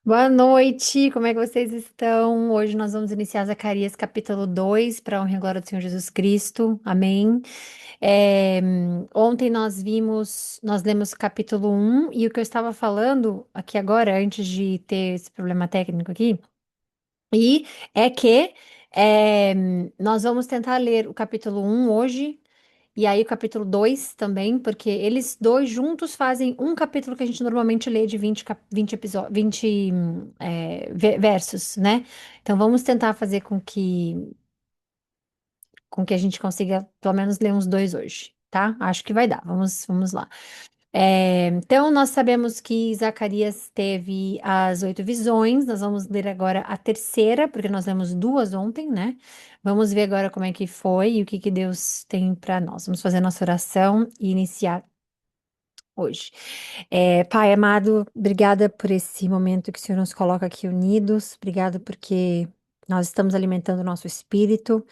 Boa noite, como é que vocês estão? Hoje nós vamos iniciar Zacarias capítulo 2 para a honra e glória do Senhor Jesus Cristo. Amém. Ontem nós lemos capítulo um e o que eu estava falando aqui agora, antes de ter esse problema técnico aqui, e é que é, nós vamos tentar ler o capítulo um hoje. E aí o capítulo 2 também, porque eles dois juntos fazem um capítulo que a gente normalmente lê de 20 episódios, 20 versos, né? Então vamos tentar fazer com que a gente consiga pelo menos ler uns dois hoje, tá? Acho que vai dar. Vamos lá. Então, nós sabemos que Zacarias teve as 8 visões. Nós vamos ler agora a terceira, porque nós lemos duas ontem, né? Vamos ver agora como é que foi e o que que Deus tem para nós. Vamos fazer nossa oração e iniciar hoje. Pai amado, obrigada por esse momento que o Senhor nos coloca aqui unidos. Obrigada porque nós estamos alimentando o nosso espírito.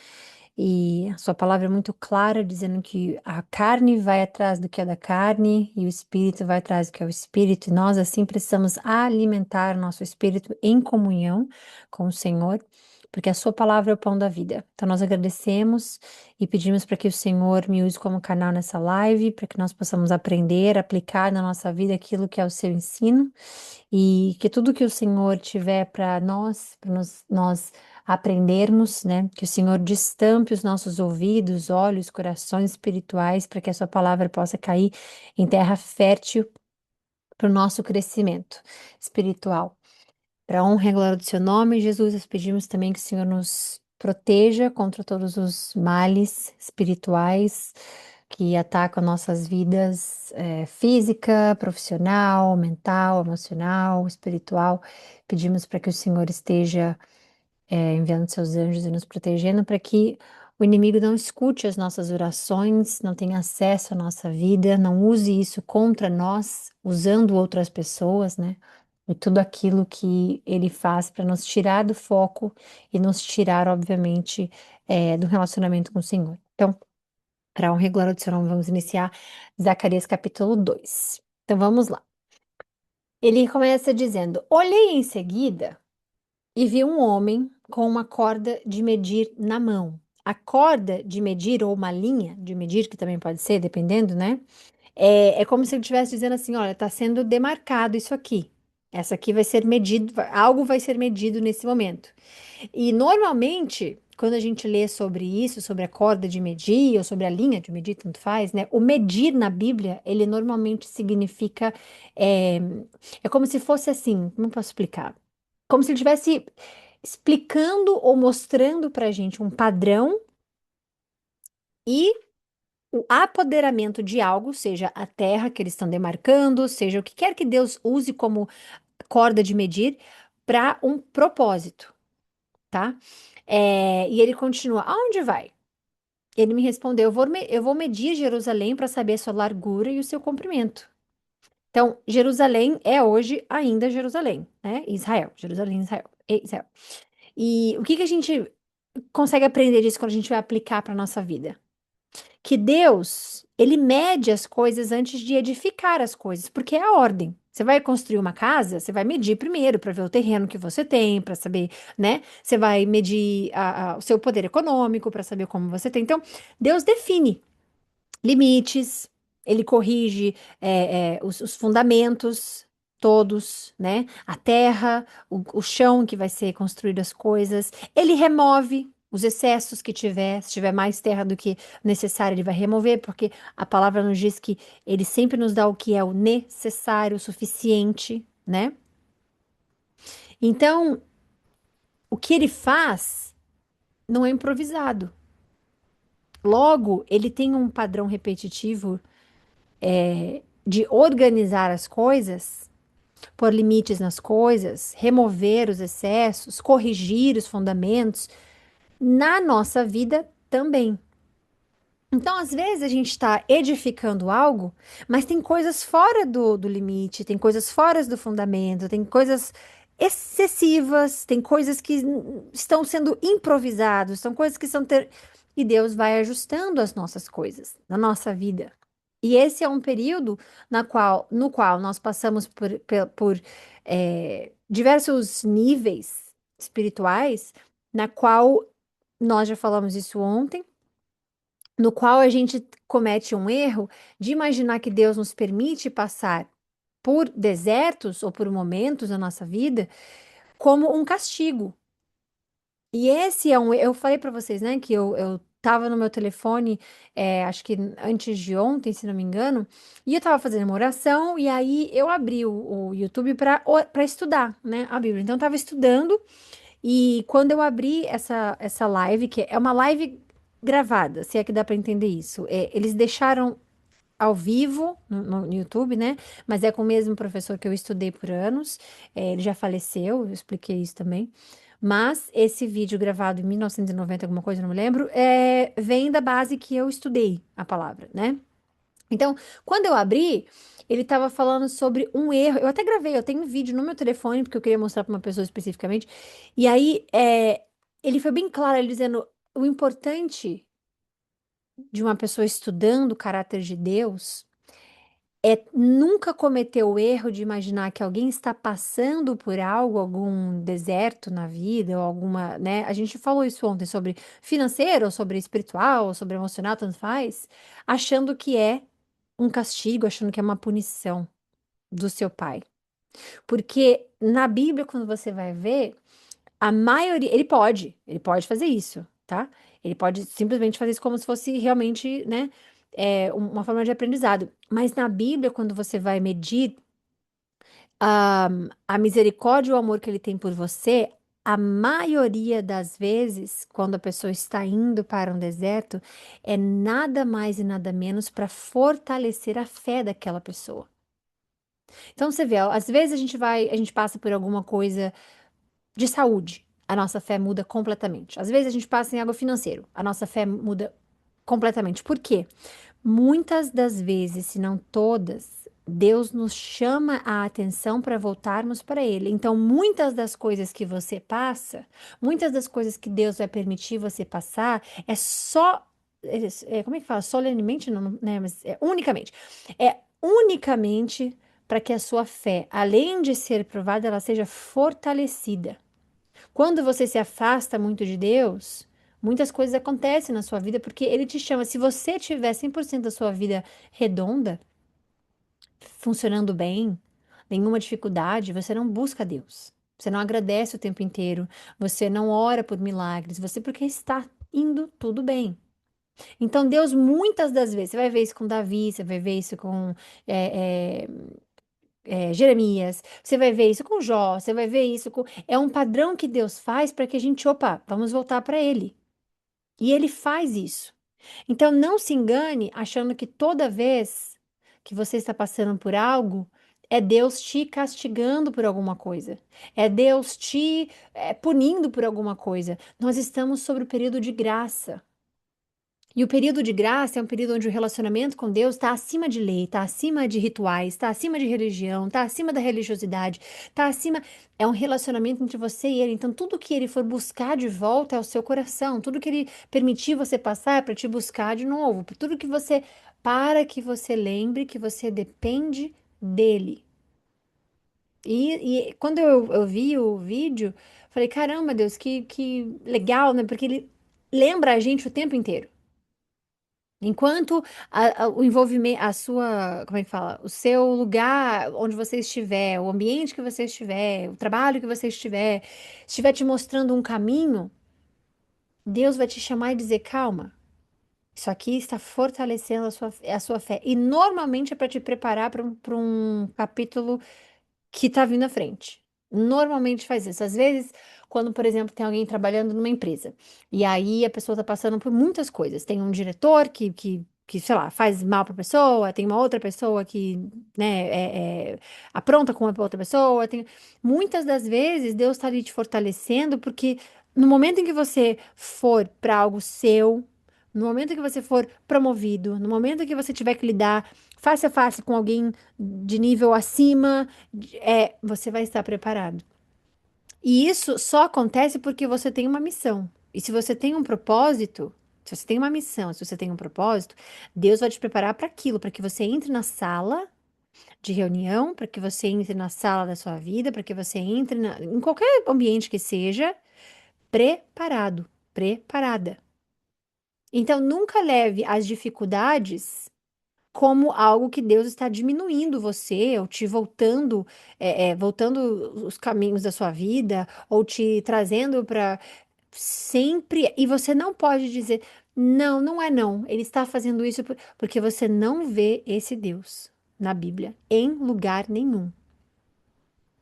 E a sua palavra é muito clara, dizendo que a carne vai atrás do que é da carne e o espírito vai atrás do que é o espírito. E nós, assim, precisamos alimentar o nosso espírito em comunhão com o Senhor, porque a sua palavra é o pão da vida. Então, nós agradecemos e pedimos para que o Senhor me use como canal nessa live, para que nós possamos aprender, aplicar na nossa vida aquilo que é o seu ensino e que tudo que o Senhor tiver para nós aprendermos, né? Que o Senhor destampe os nossos ouvidos, olhos, corações espirituais, para que a sua palavra possa cair em terra fértil para o nosso crescimento espiritual. Para a honra e a glória do seu nome, Jesus, nós pedimos também que o Senhor nos proteja contra todos os males espirituais que atacam nossas vidas, física, profissional, mental, emocional, espiritual. Pedimos para que o Senhor esteja enviando seus anjos e nos protegendo para que o inimigo não escute as nossas orações, não tenha acesso à nossa vida, não use isso contra nós, usando outras pessoas, né? E tudo aquilo que ele faz para nos tirar do foco e nos tirar, obviamente, do relacionamento com o Senhor. Então, para a honra e glória do seu nome, vamos iniciar Zacarias capítulo 2. Então, vamos lá. Ele começa dizendo: Olhei em seguida e vi um homem com uma corda de medir na mão. A corda de medir, ou uma linha de medir, que também pode ser, dependendo, né? É como se ele estivesse dizendo assim: olha, está sendo demarcado isso aqui. Essa aqui vai ser medido, algo vai ser medido nesse momento. E normalmente, quando a gente lê sobre isso, sobre a corda de medir, ou sobre a linha de medir, tanto faz, né? O medir na Bíblia, ele normalmente significa. É, é como se fosse assim, como eu posso explicar? Como se ele estivesse explicando ou mostrando para a gente um padrão e o apoderamento de algo, seja a terra que eles estão demarcando, seja o que quer que Deus use como corda de medir, para um propósito, tá? E ele continua: aonde vai? Ele me respondeu: eu vou medir Jerusalém para saber a sua largura e o seu comprimento. Então, Jerusalém é hoje ainda Jerusalém, né? Israel, Jerusalém, Israel, Israel. E o que que a gente consegue aprender disso quando a gente vai aplicar para nossa vida? Que Deus, ele mede as coisas antes de edificar as coisas, porque é a ordem. Você vai construir uma casa, você vai medir primeiro para ver o terreno que você tem, para saber, né? Você vai medir o seu poder econômico para saber como você tem. Então, Deus define limites, ele corrige os fundamentos todos, né? A terra, o chão que vai ser construído as coisas. Ele remove os excessos que tiver, se tiver mais terra do que necessário, ele vai remover, porque a palavra nos diz que ele sempre nos dá o que é o necessário, o suficiente, né? Então, o que ele faz não é improvisado. Logo, ele tem um padrão repetitivo de organizar as coisas, pôr limites nas coisas, remover os excessos, corrigir os fundamentos, na nossa vida também. Então, às vezes, a gente está edificando algo, mas tem coisas fora do limite, tem coisas fora do fundamento, tem coisas excessivas, tem coisas que estão sendo improvisadas, são coisas que são. E Deus vai ajustando as nossas coisas na nossa vida. E esse é um período no qual nós passamos por diversos níveis espirituais, na qual nós já falamos isso ontem, no qual a gente comete um erro de imaginar que Deus nos permite passar por desertos ou por momentos da nossa vida como um castigo. E esse é um. Eu falei para vocês, né, que eu tava no meu telefone, acho que antes de ontem, se não me engano, e eu tava fazendo uma oração, e aí eu abri o YouTube para estudar, né, a Bíblia. Então eu tava estudando, e quando eu abri essa live, que é uma live gravada, se é que dá para entender isso, eles deixaram ao vivo no YouTube, né? Mas é com o mesmo professor que eu estudei por anos. Ele já faleceu, eu expliquei isso também. Mas esse vídeo gravado em 1990, alguma coisa, não me lembro, vem da base que eu estudei a palavra, né? Então, quando eu abri, ele estava falando sobre um erro. Eu até gravei, eu tenho um vídeo no meu telefone, porque eu queria mostrar para uma pessoa especificamente. E aí, ele foi bem claro, ele dizendo: o importante de uma pessoa estudando o caráter de Deus é nunca cometer o erro de imaginar que alguém está passando por algo, algum deserto na vida, ou alguma, né? A gente falou isso ontem sobre financeiro, ou sobre espiritual, ou sobre emocional, tanto faz, achando que é um castigo, achando que é uma punição do seu pai. Porque na Bíblia, quando você vai ver, a maioria, ele pode fazer isso, tá? Ele pode simplesmente fazer isso como se fosse realmente, né, uma forma de aprendizado. Mas na Bíblia, quando você vai medir a, a misericórdia e o amor que ele tem por você, a maioria das vezes, quando a pessoa está indo para um deserto, é nada mais e nada menos para fortalecer a fé daquela pessoa. Então você vê, às vezes a gente passa por alguma coisa de saúde, a nossa fé muda completamente. Às vezes a gente passa em algo financeiro, a nossa fé muda completamente. Por quê? Muitas das vezes, se não todas, Deus nos chama a atenção para voltarmos para Ele. Então, muitas das coisas que você passa, muitas das coisas que Deus vai permitir você passar, é só. Como é que fala? Solenemente, não, né? Mas é unicamente. É unicamente para que a sua fé, além de ser provada, ela seja fortalecida. Quando você se afasta muito de Deus, muitas coisas acontecem na sua vida porque Ele te chama. Se você tiver 100% da sua vida redonda, funcionando bem, nenhuma dificuldade, você não busca Deus. Você não agradece o tempo inteiro. Você não ora por milagres. Você porque está indo tudo bem. Então, Deus, muitas das vezes, você vai ver isso com Davi, você vai ver isso com é, Jeremias, você vai ver isso com Jó, você vai ver isso com. É um padrão que Deus faz para que a gente, opa, vamos voltar para Ele. E Ele faz isso. Então, não se engane achando que toda vez que você está passando por algo, é Deus te castigando por alguma coisa, é Deus te punindo por alguma coisa. Nós estamos sobre o período de graça. E o período de graça é um período onde o relacionamento com Deus está acima de lei, está acima de rituais, está acima de religião, está acima da religiosidade, está acima. É um relacionamento entre você e Ele. Então, tudo que Ele for buscar de volta é o seu coração. Tudo que Ele permitir você passar é para te buscar de novo. Tudo que você. Para que você lembre que você depende dEle. E quando eu vi o vídeo, falei: caramba, Deus, que legal, né? Porque Ele lembra a gente o tempo inteiro. Enquanto o envolvimento, a sua, como é que fala? O seu lugar onde você estiver, o ambiente que você estiver, o trabalho que você estiver te mostrando um caminho, Deus vai te chamar e dizer: calma, isso aqui está fortalecendo a sua fé. E normalmente é para te preparar para um capítulo que está vindo à frente. Normalmente faz isso. Às vezes, quando, por exemplo, tem alguém trabalhando numa empresa, e aí a pessoa está passando por muitas coisas. Tem um diretor sei lá, faz mal para a pessoa, tem uma outra pessoa que, né, apronta com uma outra pessoa. Muitas das vezes, Deus está ali te fortalecendo, porque no momento em que você for para algo seu, no momento em que você for promovido, no momento em que você tiver que lidar face a face com alguém de nível acima, você vai estar preparado. E isso só acontece porque você tem uma missão. E se você tem um propósito, Se você tem uma missão, se você tem um propósito, Deus vai te preparar para aquilo, para que você entre na sala de reunião, para que você entre na sala da sua vida, para que você entre em qualquer ambiente que seja, preparado, preparada. Então, nunca leve as dificuldades como algo que Deus está diminuindo você, ou te voltando, voltando os caminhos da sua vida, ou te trazendo para sempre. E você não pode dizer, não, não é não. Ele está fazendo isso porque você não vê esse Deus na Bíblia, em lugar nenhum.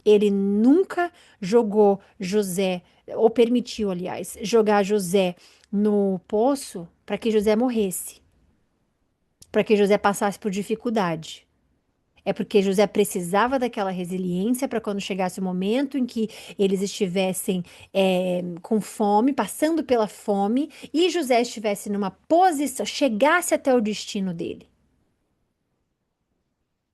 Ele nunca jogou José, ou permitiu, aliás, jogar José no poço para que José morresse, para que José passasse por dificuldade. É porque José precisava daquela resiliência para quando chegasse o momento em que eles estivessem com fome, passando pela fome, e José estivesse numa posição, chegasse até o destino dele.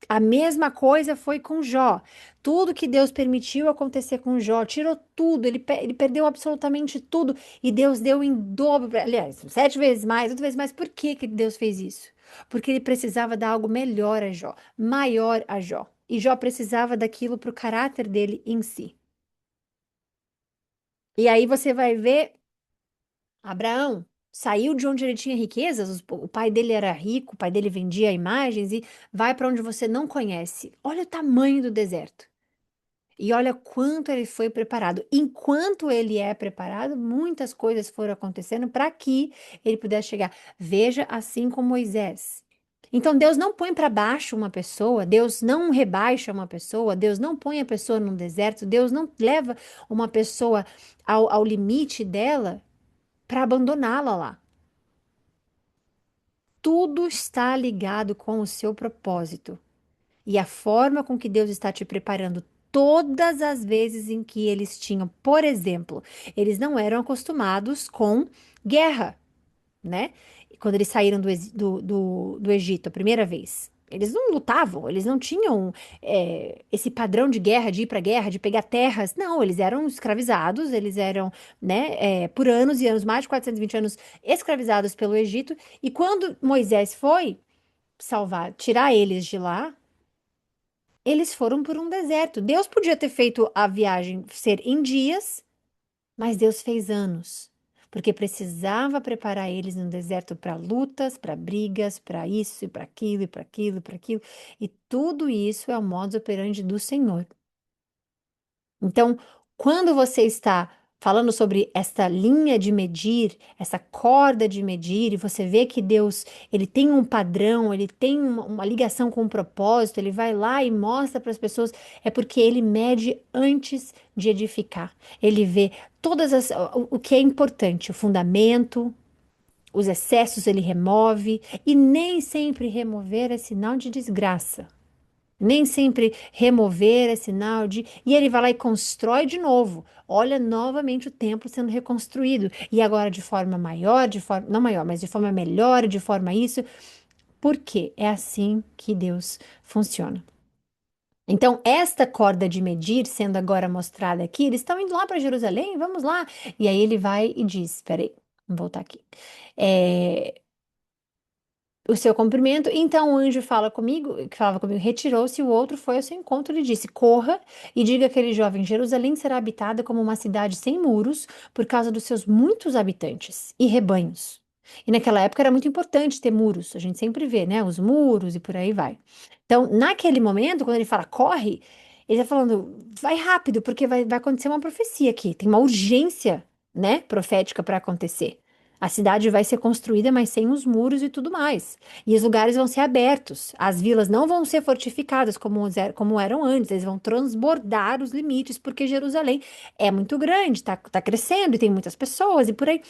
A mesma coisa foi com Jó. Tudo que Deus permitiu acontecer com Jó, tirou tudo, ele perdeu absolutamente tudo, e Deus deu em dobro, aliás, 7 vezes mais, 8 vezes mais. Por que que Deus fez isso? Porque ele precisava dar algo melhor a Jó, maior a Jó. E Jó precisava daquilo para o caráter dele em si. E aí você vai ver Abraão. Saiu de onde ele tinha riquezas, o pai dele era rico, o pai dele vendia imagens e vai para onde você não conhece. Olha o tamanho do deserto. E olha quanto ele foi preparado. Enquanto ele é preparado, muitas coisas foram acontecendo para que ele pudesse chegar. Veja assim com Moisés. Então Deus não põe para baixo uma pessoa, Deus não rebaixa uma pessoa, Deus não põe a pessoa num deserto, Deus não leva uma pessoa ao limite dela para abandoná-la lá. Tudo está ligado com o seu propósito. E a forma com que Deus está te preparando todas as vezes em que eles tinham, por exemplo, eles não eram acostumados com guerra, né? Quando eles saíram do Egito a primeira vez. Eles não lutavam, eles não tinham esse padrão de guerra, de ir para guerra, de pegar terras. Não, eles eram escravizados, eles eram, né, por anos e anos, mais de 420 anos, escravizados pelo Egito. E quando Moisés foi salvar, tirar eles de lá, eles foram por um deserto. Deus podia ter feito a viagem ser em dias, mas Deus fez anos, porque precisava preparar eles no deserto para lutas, para brigas, para isso e para aquilo e para aquilo e para aquilo. E tudo isso é o modus operandi do Senhor. Então, quando você está falando sobre esta linha de medir, essa corda de medir, e você vê que Deus, ele tem um padrão, ele tem uma ligação com um propósito, ele vai lá e mostra para as pessoas, é porque ele mede antes de edificar. Ele vê o que é importante, o fundamento, os excessos ele remove, e nem sempre remover é sinal de desgraça. Nem sempre remover é sinal de. E ele vai lá e constrói de novo. Olha novamente o templo sendo reconstruído. E agora de forma maior, de forma. Não maior, mas de forma melhor, de forma isso. Por quê? É assim que Deus funciona. Então, esta corda de medir, sendo agora mostrada aqui, eles estão indo lá para Jerusalém, vamos lá. E aí ele vai e diz: peraí, vamos voltar aqui. É, o seu comprimento. Então o anjo fala comigo, que falava comigo, retirou-se, o outro foi ao seu encontro e lhe disse: Corra e diga àquele jovem: Jerusalém será habitada como uma cidade sem muros, por causa dos seus muitos habitantes e rebanhos. E naquela época era muito importante ter muros, a gente sempre vê, né? Os muros e por aí vai. Então, naquele momento, quando ele fala corre, ele está falando, vai rápido, porque vai acontecer uma profecia aqui, tem uma urgência, né, profética para acontecer. A cidade vai ser construída, mas sem os muros e tudo mais. E os lugares vão ser abertos. As vilas não vão ser fortificadas como eram antes. Eles vão transbordar os limites, porque Jerusalém é muito grande, tá crescendo e tem muitas pessoas e por aí.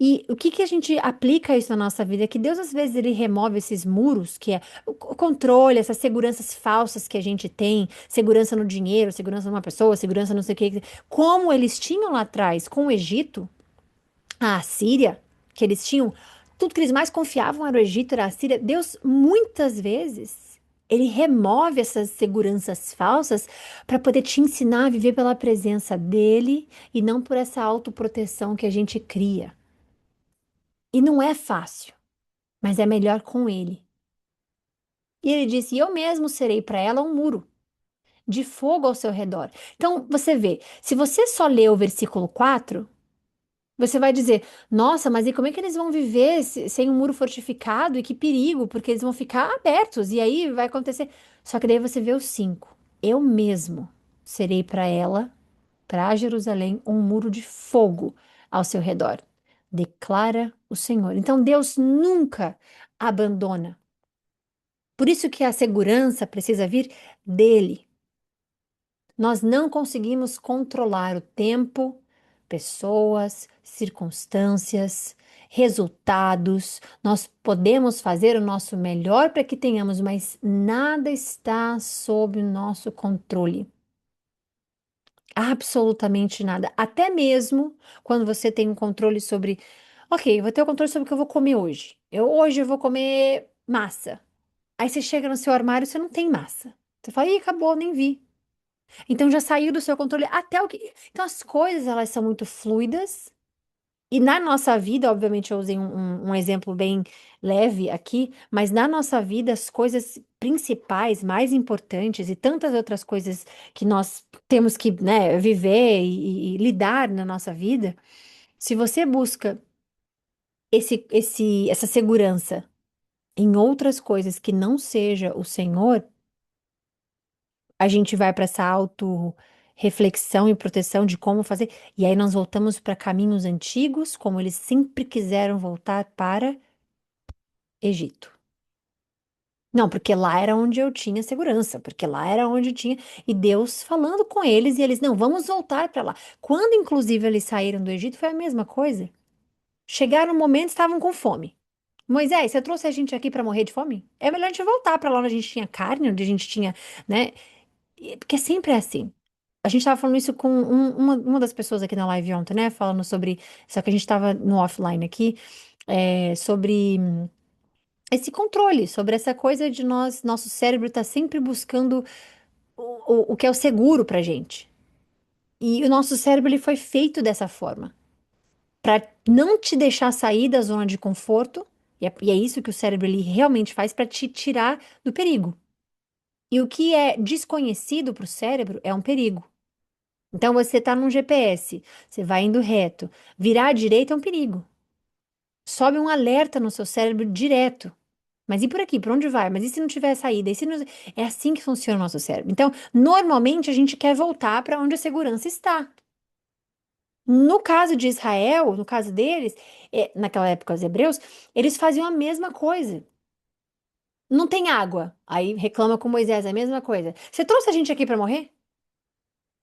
E o que que a gente aplica isso na nossa vida? É que Deus, às vezes, ele remove esses muros, que é o controle, essas seguranças falsas que a gente tem, segurança no dinheiro, segurança numa pessoa, segurança não sei o que, como eles tinham lá atrás com o Egito, a Assíria, que eles tinham, tudo que eles mais confiavam era o Egito, era a Síria. Deus, muitas vezes, ele remove essas seguranças falsas para poder te ensinar a viver pela presença dele e não por essa autoproteção que a gente cria. E não é fácil, mas é melhor com ele. E ele disse: e eu mesmo serei para ela um muro de fogo ao seu redor. Então, você vê, se você só lê o versículo 4, você vai dizer: nossa, mas e como é que eles vão viver sem um muro fortificado? E que perigo, porque eles vão ficar abertos, e aí vai acontecer. Só que daí você vê o 5. Eu mesmo serei para ela, para Jerusalém, um muro de fogo ao seu redor, declara o Senhor. Então, Deus nunca abandona. Por isso que a segurança precisa vir dele. Nós não conseguimos controlar o tempo, pessoas, circunstâncias, resultados. Nós podemos fazer o nosso melhor para que tenhamos, mas nada está sob o nosso controle. Absolutamente nada. Até mesmo quando você tem um controle sobre, ok, eu vou ter o controle sobre o que eu vou comer hoje. Hoje eu vou comer massa. Aí você chega no seu armário e você não tem massa. Você fala, ih, acabou, nem vi. Então já saiu do seu controle até o que. Então as coisas elas são muito fluidas. E na nossa vida, obviamente, eu usei um exemplo bem leve aqui, mas na nossa vida, as coisas principais, mais importantes e tantas outras coisas que nós temos que, né, viver e lidar na nossa vida, se você busca essa segurança em outras coisas que não seja o Senhor, a gente vai para essa auto-reflexão e proteção de como fazer, e aí nós voltamos para caminhos antigos, como eles sempre quiseram voltar para Egito. Não, porque lá era onde eu tinha segurança, porque lá era onde eu tinha. E Deus falando com eles, e eles, não, vamos voltar para lá. Quando, inclusive, eles saíram do Egito, foi a mesma coisa. Chegaram um momento, estavam com fome. Moisés, você trouxe a gente aqui para morrer de fome? É melhor a gente voltar para lá onde a gente tinha carne, onde a gente tinha, né? Porque sempre é assim. A gente estava falando isso com uma das pessoas aqui na live ontem, né? Falando sobre. Só que a gente estava no offline aqui, sobre esse controle, sobre essa coisa de nosso cérebro tá sempre buscando o que é o seguro pra gente. E o nosso cérebro ele foi feito dessa forma, para não te deixar sair da zona de conforto, e é isso que o cérebro ele realmente faz para te tirar do perigo. E o que é desconhecido para o cérebro é um perigo. Então você tá num GPS, você vai indo reto, virar à direita é um perigo. Sobe um alerta no seu cérebro direto. Mas e por aqui? Por onde vai? Mas e se não tiver saída? E se não... É assim que funciona o nosso cérebro. Então, normalmente a gente quer voltar para onde a segurança está. No caso de Israel, no caso deles, naquela época os hebreus, eles faziam a mesma coisa. Não tem água. Aí reclama com Moisés, é a mesma coisa. Você trouxe a gente aqui para morrer?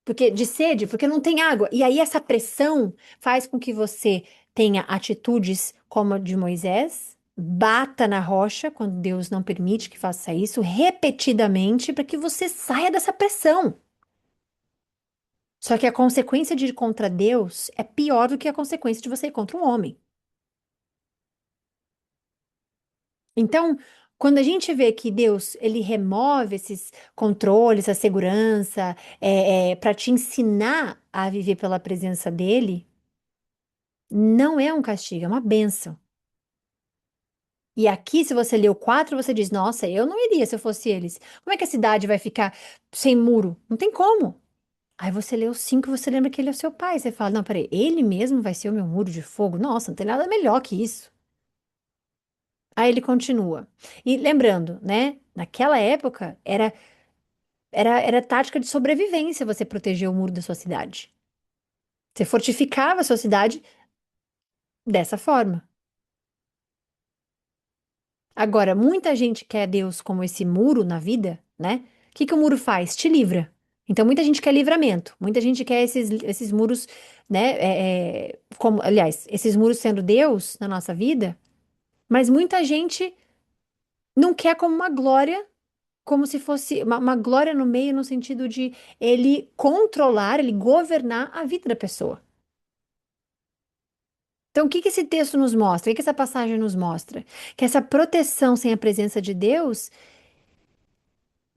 Porque de sede, porque não tem água. E aí essa pressão faz com que você tenha atitudes como a de Moisés, bata na rocha quando Deus não permite que faça isso repetidamente para que você saia dessa pressão. Só que a consequência de ir contra Deus é pior do que a consequência de você ir contra um homem. Então, quando a gente vê que Deus ele remove esses controles, essa segurança, para te ensinar a viver pela presença dele, não é um castigo, é uma bênção. E aqui, se você lê o 4, você diz: nossa, eu não iria se eu fosse eles. Como é que a cidade vai ficar sem muro? Não tem como. Aí você lê o 5 e você lembra que ele é o seu pai. Você fala: não, peraí, ele mesmo vai ser o meu muro de fogo? Nossa, não tem nada melhor que isso. Aí ele continua. E lembrando, né? Naquela época, era tática de sobrevivência você proteger o muro da sua cidade. Você fortificava a sua cidade dessa forma. Agora, muita gente quer Deus como esse muro na vida, né? O que que o muro faz? Te livra. Então, muita gente quer livramento, muita gente quer esses muros, né? Como, aliás, esses muros sendo Deus na nossa vida, mas muita gente não quer como uma glória, como se fosse uma glória no meio, no sentido de ele controlar, ele governar a vida da pessoa. Então, o que que esse texto nos mostra? O que que essa passagem nos mostra? Que essa proteção sem a presença de Deus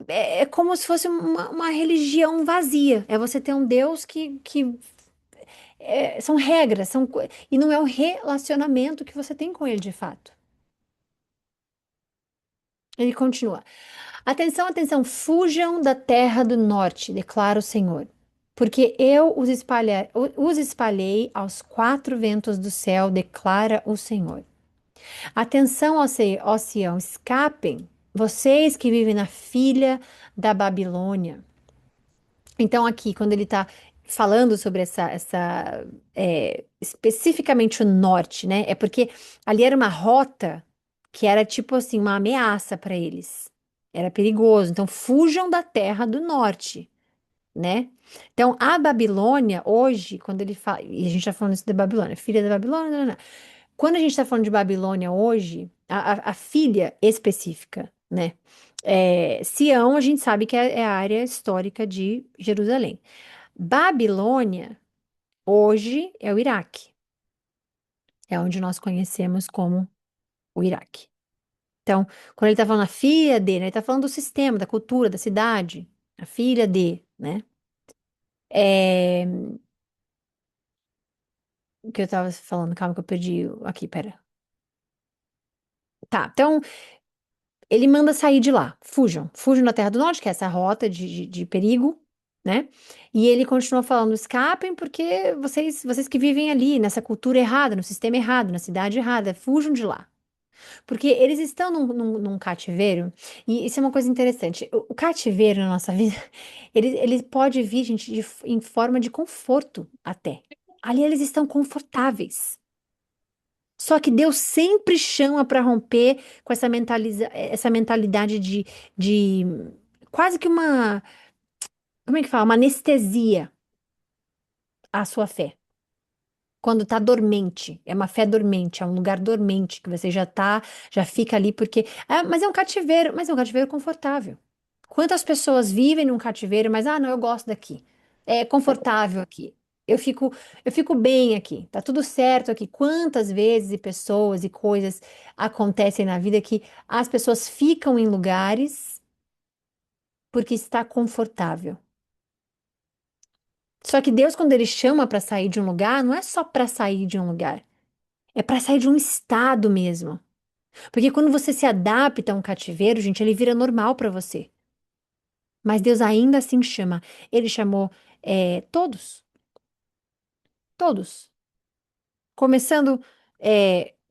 é como se fosse uma religião vazia. É você ter um Deus que são regras, e não é o relacionamento que você tem com ele de fato. Ele continua. Atenção, atenção, fujam da terra do norte, declara o Senhor. Porque eu os espalhei aos quatro ventos do céu, declara o Senhor. Atenção, ó Sião, escapem, vocês que vivem na filha da Babilônia. Então, aqui, quando ele está falando sobre especificamente o norte, né? É porque ali era uma rota que era tipo assim, uma ameaça para eles. Era perigoso. Então, fujam da terra do norte, né? Então, a Babilônia, hoje, quando ele fala, e a gente está falando isso da Babilônia, filha da Babilônia, não, não, não. Quando a gente está falando de Babilônia hoje, a filha específica, né? Sião, a gente sabe que é a área histórica de Jerusalém. Babilônia, hoje, é o Iraque. É onde nós conhecemos como o Iraque. Então, quando ele está falando a filha de, né, ele está falando do sistema, da cultura, da cidade. A filha de, né? É, o que eu estava falando, calma que eu perdi aqui, pera. Tá, então ele manda sair de lá. Fujam. Fujam da Terra do Norte, que é essa rota de perigo, né? E ele continua falando: escapem, porque vocês que vivem ali, nessa cultura errada, no sistema errado, na cidade errada, fujam de lá. Porque eles estão num cativeiro, e isso é uma coisa interessante. O cativeiro na nossa vida, ele pode vir, gente, em forma de conforto até. Ali eles estão confortáveis. Só que Deus sempre chama para romper com essa mentalidade de quase que uma, como é que fala? Uma anestesia à sua fé. Quando tá dormente, é uma fé dormente, é um lugar dormente que você já fica ali porque, mas é um cativeiro confortável. Quantas pessoas vivem num cativeiro, mas não, eu gosto daqui. É confortável aqui. Eu fico, eu fico bem aqui. Tá tudo certo aqui. Quantas vezes e pessoas e coisas acontecem na vida que as pessoas ficam em lugares porque está confortável. Só que Deus, quando ele chama para sair de um lugar, não é só para sair de um lugar. É para sair de um estado mesmo. Porque quando você se adapta a um cativeiro, gente, ele vira normal para você. Mas Deus ainda assim chama. Ele chamou todos, todos. Começando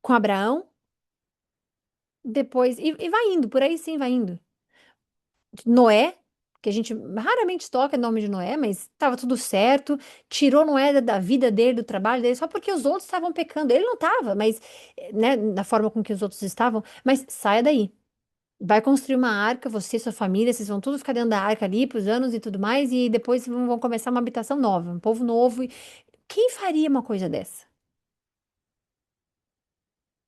com Abraão, depois. E vai indo, por aí sim, vai indo. Noé, que a gente raramente toca o nome de Noé, mas estava tudo certo. Tirou Noé da vida dele, do trabalho dele, só porque os outros estavam pecando. Ele não estava, mas, né, da forma com que os outros estavam. Mas saia daí. Vai construir uma arca, você e sua família, vocês vão tudo ficar dentro da arca ali por anos e tudo mais, e depois vão começar uma habitação nova, um povo novo. Quem faria uma coisa dessa?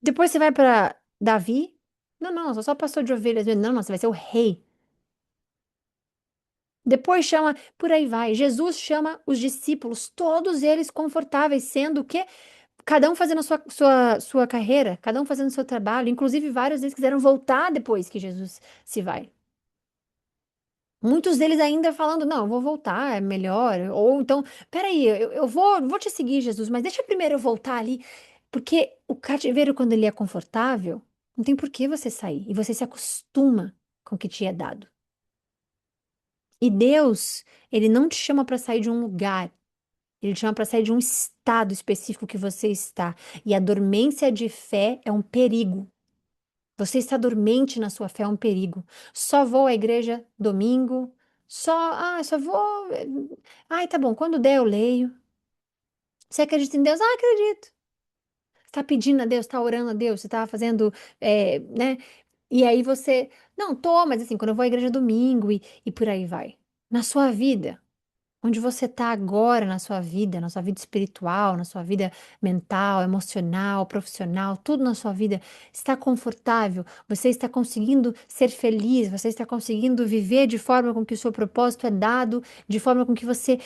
Depois você vai para Davi. Não, não, eu sou só pastor de ovelhas. Não, não, você vai ser o rei. Depois chama, por aí vai. Jesus chama os discípulos, todos eles confortáveis, sendo o quê? Cada um fazendo a sua carreira, cada um fazendo o seu trabalho. Inclusive, vários deles quiseram voltar depois que Jesus se vai. Muitos deles ainda falando, não, eu vou voltar, é melhor. Ou então, peraí, eu vou te seguir, Jesus, mas deixa primeiro eu voltar ali. Porque o cativeiro, quando ele é confortável, não tem por que você sair. E você se acostuma com o que te é dado. E Deus, ele não te chama para sair de um lugar. Ele te chama para sair de um estado específico que você está. E a dormência de fé é um perigo. Você está dormente na sua fé é um perigo. Só vou à igreja domingo. Só vou. Ai, tá bom. Quando der, eu leio. Você acredita em Deus? Ah, acredito. Você está pedindo a Deus, está orando a Deus, você está fazendo, né? E aí você. Não, tô, mas assim, quando eu vou à igreja domingo e por aí vai. Na sua vida. Onde você está agora na sua vida espiritual, na sua vida mental, emocional, profissional, tudo na sua vida está confortável, você está conseguindo ser feliz, você está conseguindo viver de forma com que o seu propósito é dado, de forma com que você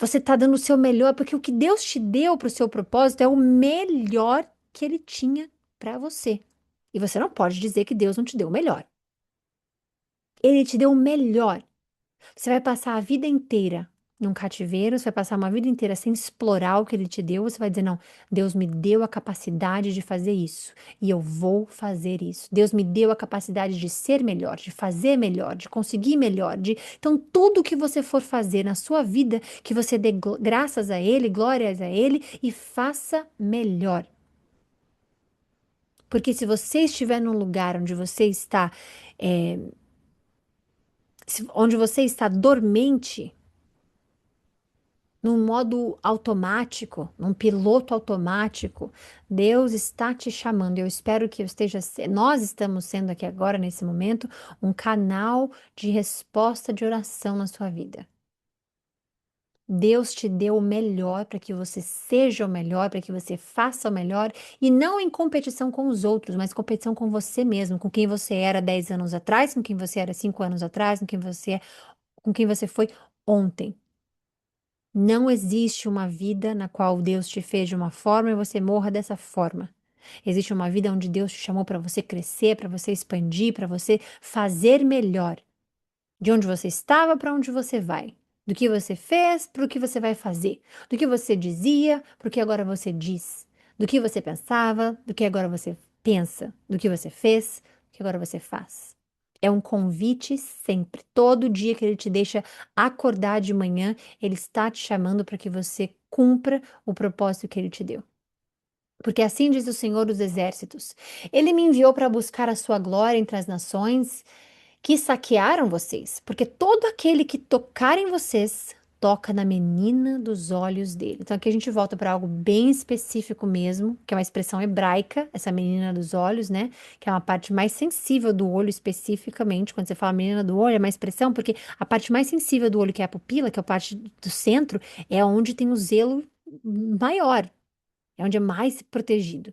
está dando o seu melhor, porque o que Deus te deu para o seu propósito é o melhor que Ele tinha para você. E você não pode dizer que Deus não te deu o melhor. Ele te deu o melhor. Você vai passar a vida inteira. num cativeiro, você vai passar uma vida inteira sem explorar o que ele te deu, você vai dizer, não, Deus me deu a capacidade de fazer isso, e eu vou fazer isso. Deus me deu a capacidade de ser melhor, de fazer melhor, de conseguir melhor, de... Então, tudo que você for fazer na sua vida, que você dê graças a Ele, glórias a Ele, e faça melhor. Porque se você estiver num lugar onde você está, eh, onde você está dormente, num modo automático, num piloto automático, Deus está te chamando. Eu espero que eu esteja, nós estamos sendo aqui agora, nesse momento, um canal de resposta de oração na sua vida. Deus te deu o melhor para que você seja o melhor, para que você faça o melhor, e não em competição com os outros, mas competição com você mesmo, com quem você era 10 anos atrás, com quem você era 5 anos atrás, com quem você foi ontem. Não existe uma vida na qual Deus te fez de uma forma e você morra dessa forma. Existe uma vida onde Deus te chamou para você crescer, para você expandir, para você fazer melhor. De onde você estava para onde você vai. Do que você fez para o que você vai fazer. Do que você dizia para o que agora você diz. Do que você pensava, do que agora você pensa. Do que você fez, do que agora você faz. É um convite sempre. Todo dia que ele te deixa acordar de manhã, ele está te chamando para que você cumpra o propósito que ele te deu. Porque assim diz o Senhor dos Exércitos: Ele me enviou para buscar a sua glória entre as nações que saquearam vocês, porque todo aquele que tocar em vocês toca na menina dos olhos dele. Então aqui a gente volta para algo bem específico mesmo, que é uma expressão hebraica, essa menina dos olhos, né? Que é uma parte mais sensível do olho especificamente. Quando você fala menina do olho, é uma expressão porque a parte mais sensível do olho, que é a pupila, que é a parte do centro, é onde tem o zelo maior, é onde é mais protegido.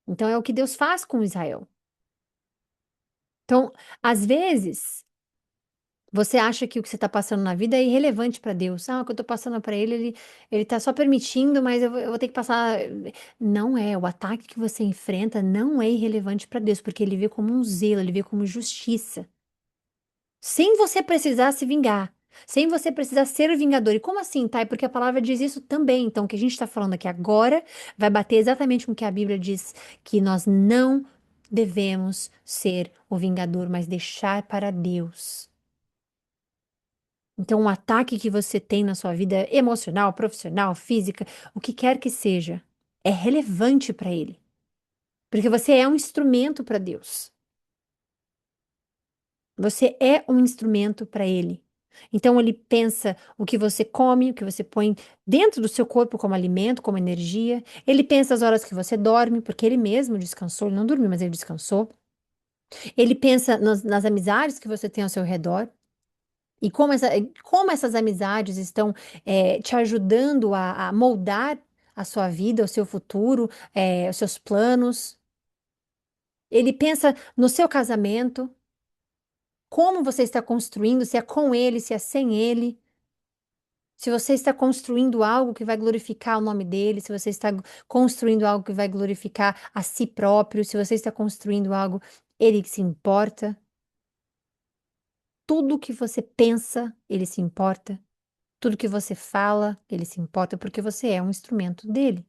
Então é o que Deus faz com Israel. Então, às vezes, você acha que o que você está passando na vida é irrelevante para Deus. Ah, o que eu estou passando para ele, ele está só permitindo, mas eu vou ter que passar. Não é, o ataque que você enfrenta não é irrelevante para Deus, porque ele vê como um zelo, ele vê como justiça. Sem você precisar se vingar, sem você precisar ser o vingador. E como assim, tá? É porque a palavra diz isso também. Então, o que a gente está falando aqui agora vai bater exatamente com o que a Bíblia diz, que nós não devemos ser o vingador, mas deixar para Deus. Então, o ataque que você tem na sua vida emocional, profissional, física, o que quer que seja, é relevante para ele, porque você é um instrumento para Deus. Você é um instrumento para ele. Então, ele pensa o que você come, o que você põe dentro do seu corpo como alimento, como energia. Ele pensa as horas que você dorme, porque ele mesmo descansou. Ele não dormiu, mas ele descansou. Ele pensa nas amizades que você tem ao seu redor. E como essas amizades estão te ajudando a moldar a sua vida, o seu futuro, os seus planos. Ele pensa no seu casamento, como você está construindo, se é com ele, se é sem ele. Se você está construindo algo que vai glorificar o nome dele, se você está construindo algo que vai glorificar a si próprio, se você está construindo algo, ele que se importa. Tudo que você pensa, ele se importa. Tudo que você fala, ele se importa porque você é um instrumento dele.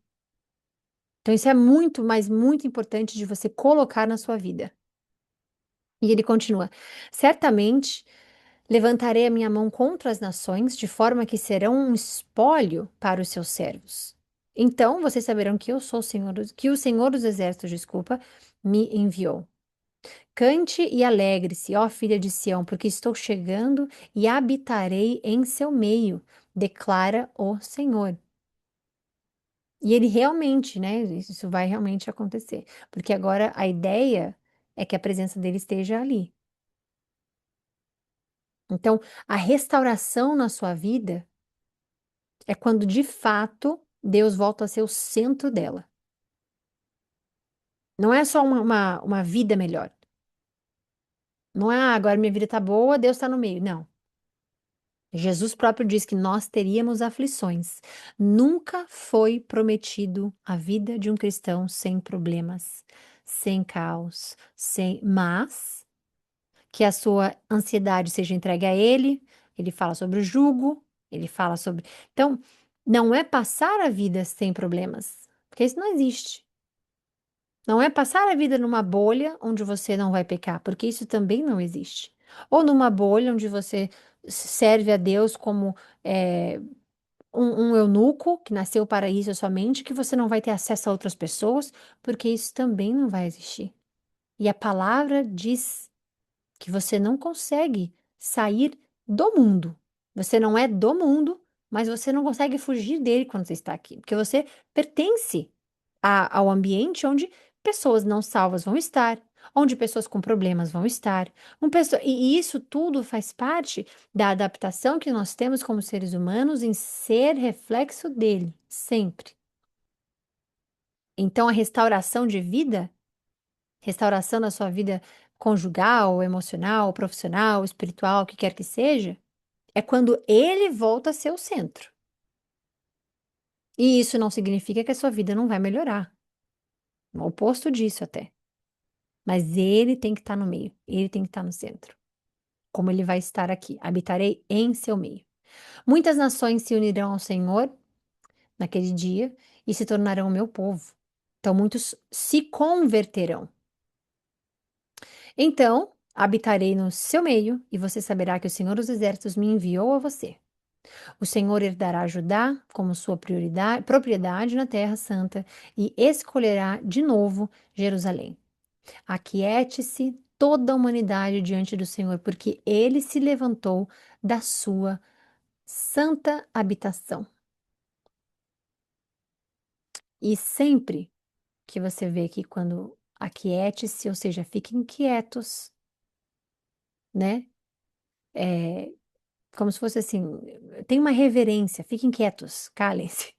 Então, isso é muito, mas muito importante de você colocar na sua vida. E ele continua: certamente levantarei a minha mão contra as nações, de forma que serão um espólio para os seus servos. Então vocês saberão que eu sou o Senhor, que o Senhor dos Exércitos, desculpa, me enviou. Cante e alegre-se, ó filha de Sião, porque estou chegando e habitarei em seu meio, declara o Senhor. E ele realmente, né? Isso vai realmente acontecer. Porque agora a ideia é que a presença dele esteja ali. Então, a restauração na sua vida é quando de fato Deus volta a ser o centro dela. Não é só uma vida melhor. Não é, agora minha vida tá boa, Deus está no meio. Não. Jesus próprio diz que nós teríamos aflições. Nunca foi prometido a vida de um cristão sem problemas, sem caos, mas que a sua ansiedade seja entregue a ele. Ele fala sobre o jugo, Ele fala sobre. Então, não é passar a vida sem problemas, porque isso não existe. Não é passar a vida numa bolha onde você não vai pecar, porque isso também não existe. Ou numa bolha onde você serve a Deus como é, um eunuco que nasceu para isso somente, que você não vai ter acesso a outras pessoas, porque isso também não vai existir. E a palavra diz que você não consegue sair do mundo. Você não é do mundo, mas você não consegue fugir dele quando você está aqui, porque você pertence ao ambiente onde pessoas não salvas vão estar, onde pessoas com problemas vão estar. E isso tudo faz parte da adaptação que nós temos como seres humanos em ser reflexo dele, sempre. Então, a restauração de vida, restauração da sua vida conjugal, emocional, profissional, espiritual, o que quer que seja, é quando ele volta a ser o centro. E isso não significa que a sua vida não vai melhorar. O oposto disso até. Mas ele tem que estar no meio, ele tem que estar no centro. Como ele vai estar aqui, habitarei em seu meio. Muitas nações se unirão ao Senhor naquele dia e se tornarão meu povo. Então muitos se converterão. Então habitarei no seu meio e você saberá que o Senhor dos Exércitos me enviou a você. O Senhor herdará Judá como sua propriedade na Terra Santa e escolherá de novo Jerusalém. Aquiete-se toda a humanidade diante do Senhor, porque ele se levantou da sua santa habitação. E sempre que você vê que quando aquiete-se, ou seja, fiquem quietos, né? É, como se fosse assim, tem uma reverência, fiquem quietos, calem-se.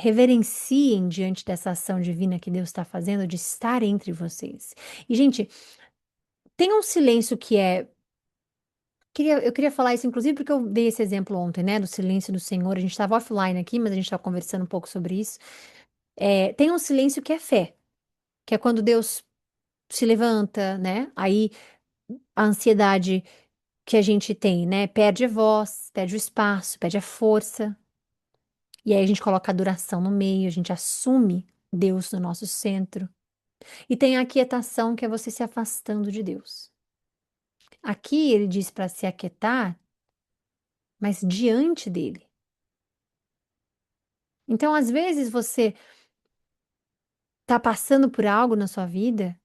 Reverenciem diante dessa ação divina que Deus está fazendo de estar entre vocês. E, gente, tem um silêncio que é. Eu queria falar isso, inclusive, porque eu dei esse exemplo ontem, né? Do silêncio do Senhor. A gente estava offline aqui, mas a gente estava conversando um pouco sobre isso. Tem um silêncio que é fé, que é quando Deus se levanta, né? Aí a ansiedade que a gente tem, né? Perde a voz, perde o espaço, perde a força. E aí a gente coloca a adoração no meio, a gente assume Deus no nosso centro. E tem a aquietação, que é você se afastando de Deus. Aqui ele diz para se aquietar, mas diante dele. Então, às vezes, você está passando por algo na sua vida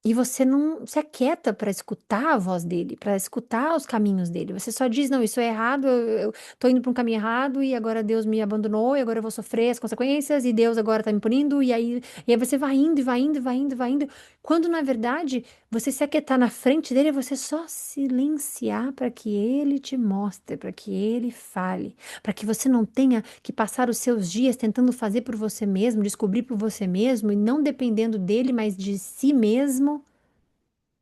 e você não se aquieta para escutar a voz dele, para escutar os caminhos dele. Você só diz: não, isso é errado, eu tô indo para um caminho errado e agora Deus me abandonou e agora eu vou sofrer as consequências e Deus agora tá me punindo. E aí você vai indo e vai indo e vai indo e vai indo. Quando na verdade você se aquietar na frente dele, é você só silenciar para que ele te mostre, para que ele fale, para que você não tenha que passar os seus dias tentando fazer por você mesmo, descobrir por você mesmo e não dependendo dele, mas de si mesmo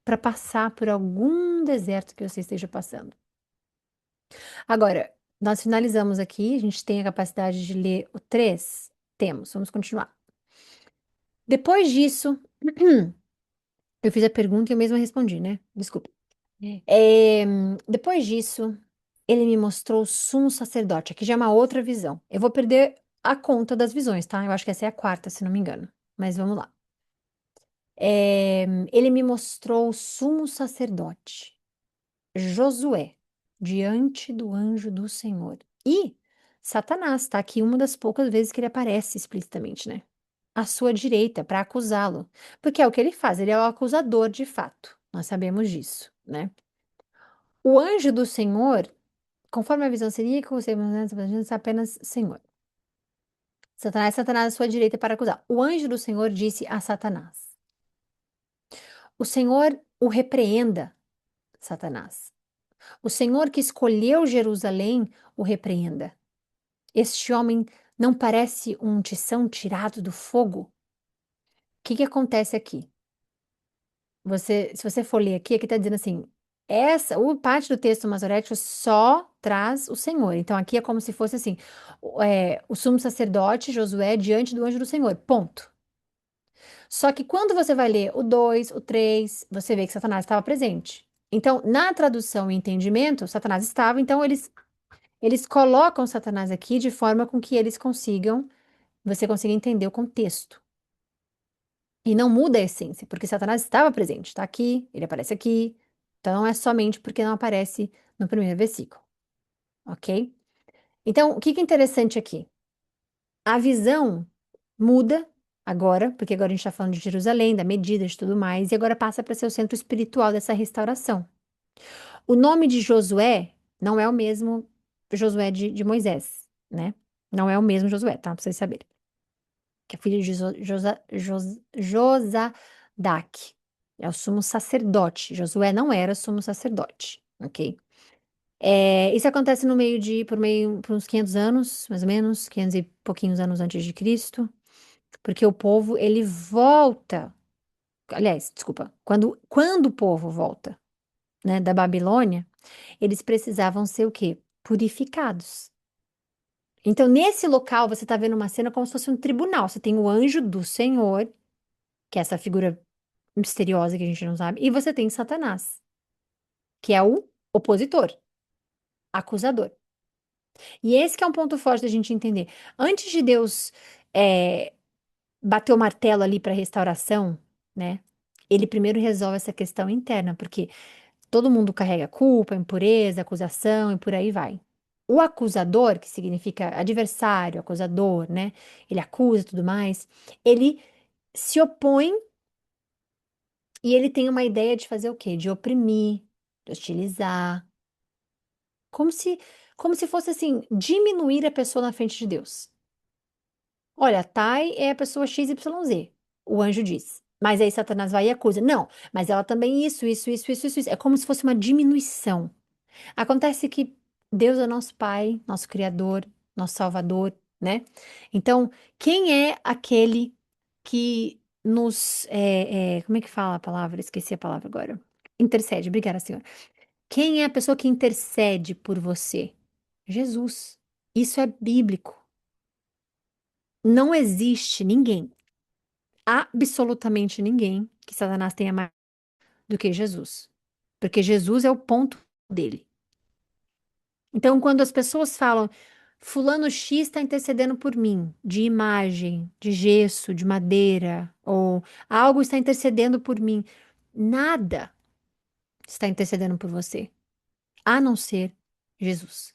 para passar por algum deserto que você esteja passando. Agora, nós finalizamos aqui, a gente tem a capacidade de ler o 3? Temos, vamos continuar. Depois disso, eu fiz a pergunta e eu mesma respondi, né? Desculpa. É, depois disso, ele me mostrou o sumo sacerdote. Aqui já é uma outra visão. Eu vou perder a conta das visões, tá? Eu acho que essa é a quarta, se não me engano. Mas vamos lá. Ele me mostrou o sumo sacerdote. Josué, diante do anjo do Senhor. E Satanás, tá aqui uma das poucas vezes que ele aparece explicitamente, né? À sua direita, para acusá-lo. Porque é o que ele faz, ele é o acusador de fato. Nós sabemos disso, né? O anjo do Senhor, conforme a visão seria que você apenas Senhor. Satanás à sua direita para acusar. O anjo do Senhor disse a Satanás: O Senhor o repreenda, Satanás. O Senhor que escolheu Jerusalém o repreenda. Este homem não parece um tição tirado do fogo? O que que acontece aqui? Se você for ler aqui está dizendo assim, o parte do texto masorético só traz o Senhor. Então aqui é como se fosse assim, o sumo sacerdote Josué diante do anjo do Senhor, ponto. Só que quando você vai ler o 2, o 3, você vê que Satanás estava presente. Então, na tradução e entendimento, Satanás estava, então eles Eles colocam Satanás aqui de forma com que você consiga entender o contexto. E não muda a essência, porque Satanás estava presente, está aqui, ele aparece aqui. Então não é somente porque não aparece no primeiro versículo, ok? Então, o que que é interessante aqui? A visão muda agora, porque agora a gente está falando de Jerusalém, da medida de tudo mais, e agora passa para ser o centro espiritual dessa restauração. O nome de Josué não é o mesmo Josué de Moisés, né? Não é o mesmo Josué, tá? Pra vocês saberem. Que é filho de Josadaque. É o sumo sacerdote. Josué não era sumo sacerdote, ok? Isso acontece no meio por uns 500 anos, mais ou menos, 500 e pouquinhos anos antes de Cristo, porque o povo, ele volta, aliás, desculpa, quando o povo volta, né, da Babilônia, eles precisavam ser o quê? Purificados. Então, nesse local, você está vendo uma cena como se fosse um tribunal. Você tem o anjo do Senhor, que é essa figura misteriosa que a gente não sabe, e você tem Satanás, que é o opositor, acusador. E esse que é um ponto forte da gente entender. Antes de Deus é, bater o martelo ali para restauração, né? Ele primeiro resolve essa questão interna, porque todo mundo carrega culpa, impureza, acusação e por aí vai. O acusador, que significa adversário, acusador, né? Ele acusa e tudo mais, ele se opõe e ele tem uma ideia de fazer o quê? De oprimir, de hostilizar, como se, como se fosse assim, diminuir a pessoa na frente de Deus. Olha, a Thay é a pessoa XYZ, o anjo diz. Mas aí Satanás vai e acusa. Não, mas ela também isso. É como se fosse uma diminuição. Acontece que Deus é nosso Pai, nosso Criador, nosso Salvador, né? Então, quem é aquele que como é que fala a palavra? Esqueci a palavra agora. Intercede, obrigada, Senhor. Quem é a pessoa que intercede por você? Jesus. Isso é bíblico. Não existe ninguém, absolutamente ninguém, que Satanás tenha mais do que Jesus. Porque Jesus é o ponto dele. Então, quando as pessoas falam, Fulano X está intercedendo por mim, de imagem, de gesso, de madeira, ou algo está intercedendo por mim, nada está intercedendo por você, a não ser Jesus.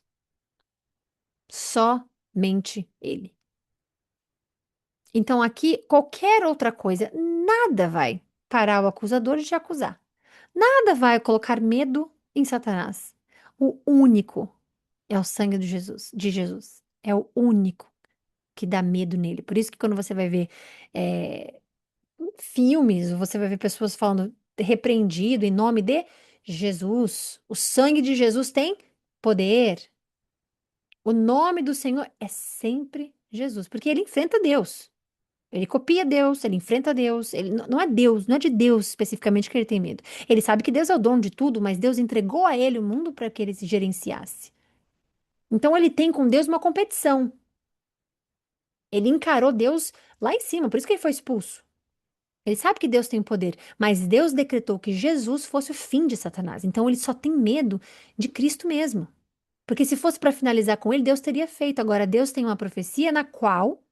Somente Ele. Então, aqui, qualquer outra coisa, nada vai parar o acusador de te acusar. Nada vai colocar medo em Satanás. O único é o sangue de Jesus. É o único que dá medo nele. Por isso que quando você vai ver é, filmes, você vai ver pessoas falando repreendido em nome de Jesus. O sangue de Jesus tem poder. O nome do Senhor é sempre Jesus, porque ele enfrenta Deus. Ele copia Deus, ele enfrenta Deus, ele não é Deus, não é de Deus especificamente que ele tem medo. Ele sabe que Deus é o dono de tudo, mas Deus entregou a ele o mundo para que ele se gerenciasse. Então ele tem com Deus uma competição. Ele encarou Deus lá em cima, por isso que ele foi expulso. Ele sabe que Deus tem poder, mas Deus decretou que Jesus fosse o fim de Satanás. Então ele só tem medo de Cristo mesmo. Porque se fosse para finalizar com ele, Deus teria feito. Agora, Deus tem uma profecia na qual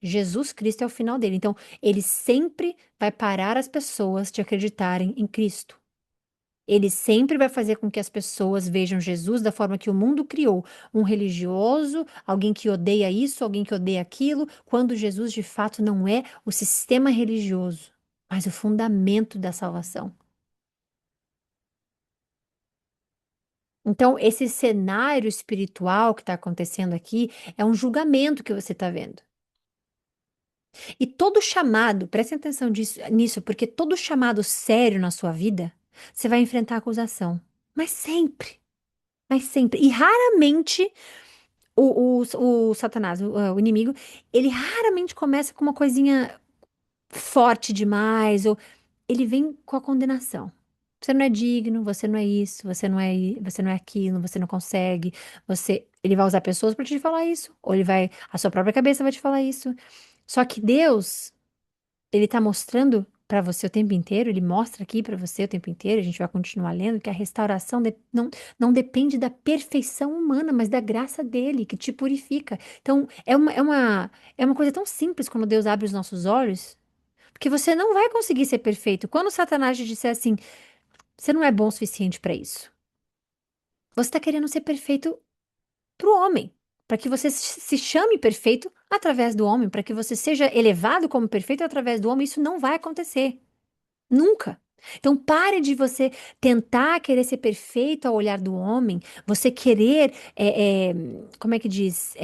Jesus Cristo é o final dele. Então, ele sempre vai parar as pessoas de acreditarem em Cristo. Ele sempre vai fazer com que as pessoas vejam Jesus da forma que o mundo criou, um religioso, alguém que odeia isso, alguém que odeia aquilo, quando Jesus de fato não é o sistema religioso, mas o fundamento da salvação. Então, esse cenário espiritual que está acontecendo aqui é um julgamento que você está vendo. E todo chamado, prestem atenção nisso, porque todo chamado sério na sua vida, você vai enfrentar acusação. Mas sempre, mas sempre. E raramente o Satanás, o inimigo, ele raramente começa com uma coisinha forte demais, ou ele vem com a condenação. Você não é digno, você não é isso, você não é aquilo, você não consegue, ele vai usar pessoas para te falar isso, ou a sua própria cabeça vai te falar isso. Só que Deus ele está mostrando para você o tempo inteiro, ele mostra aqui para você o tempo inteiro, a gente vai continuar lendo, que a restauração não depende da perfeição humana, mas da graça dele, que te purifica. Então, é uma coisa tão simples quando Deus abre os nossos olhos, porque você não vai conseguir ser perfeito. Quando Satanás te disser assim, você não é bom o suficiente para isso, você está querendo ser perfeito para o homem, para que você se chame perfeito através do homem, para que você seja elevado como perfeito através do homem, isso não vai acontecer. Nunca. Então, pare de você tentar querer ser perfeito ao olhar do homem, você querer, como é que diz,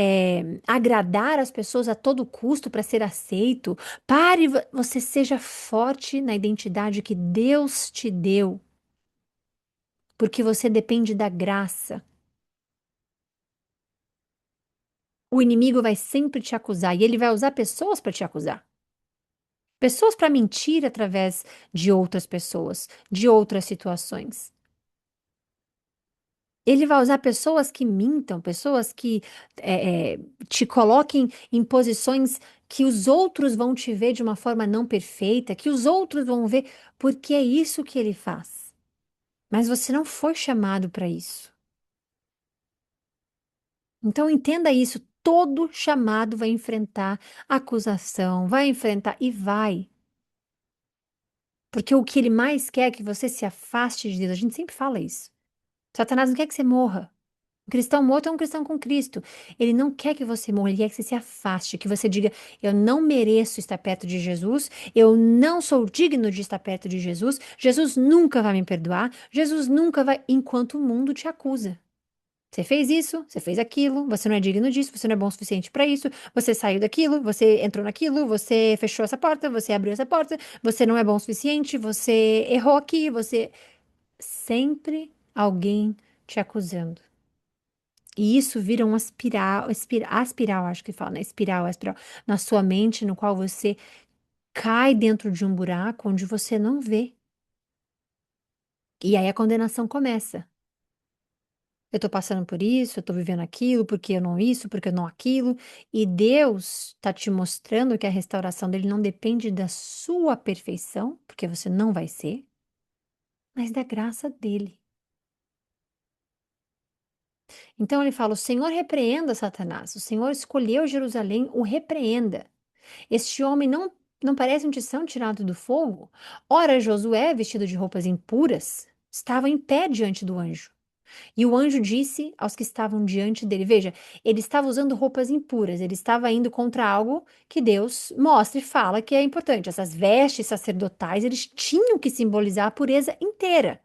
agradar as pessoas a todo custo para ser aceito. Pare, você seja forte na identidade que Deus te deu, porque você depende da graça. O inimigo vai sempre te acusar e ele vai usar pessoas para te acusar. Pessoas para mentir através de outras pessoas, de outras situações. Ele vai usar pessoas que mintam, pessoas que é, é, te coloquem em posições que os outros vão te ver de uma forma não perfeita, que os outros vão ver, porque é isso que ele faz. Mas você não foi chamado para isso. Então entenda isso. Todo chamado vai enfrentar acusação, vai enfrentar e vai. Porque o que ele mais quer é que você se afaste de Deus. A gente sempre fala isso. Satanás não quer que você morra. Um cristão morto é um cristão com Cristo. Ele não quer que você morra, ele quer que você se afaste, que você diga: eu não mereço estar perto de Jesus, eu não sou digno de estar perto de Jesus, Jesus nunca vai me perdoar, Jesus nunca vai, enquanto o mundo te acusa. Você fez isso, você fez aquilo, você não é digno disso, você não é bom o suficiente para isso, você saiu daquilo, você entrou naquilo, você fechou essa porta, você abriu essa porta, você não é bom o suficiente, você errou aqui, você. Sempre alguém te acusando. E isso vira uma espiral, espiral, acho que fala, né? Espiral, na sua mente, no qual você cai dentro de um buraco onde você não vê. E aí a condenação começa. Eu tô passando por isso, eu tô vivendo aquilo, porque eu não isso, porque eu não aquilo. E Deus tá te mostrando que a restauração dele não depende da sua perfeição, porque você não vai ser, mas da graça dele. Então ele fala: o Senhor repreenda Satanás, o Senhor escolheu Jerusalém, o repreenda. Este homem não parece um tição tirado do fogo? Ora, Josué, vestido de roupas impuras, estava em pé diante do anjo. E o anjo disse aos que estavam diante dele: veja, ele estava usando roupas impuras, ele estava indo contra algo que Deus mostra e fala que é importante. Essas vestes sacerdotais, eles tinham que simbolizar a pureza inteira.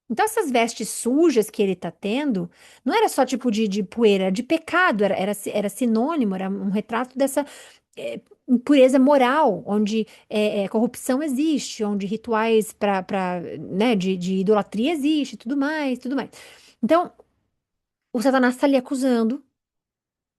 Então, essas vestes sujas que ele está tendo, não era só tipo de poeira, era de pecado, era sinônimo, era um retrato dessa impureza moral, onde corrupção existe, onde rituais né, de idolatria existe, tudo mais, tudo mais. Então, o Satanás está ali acusando,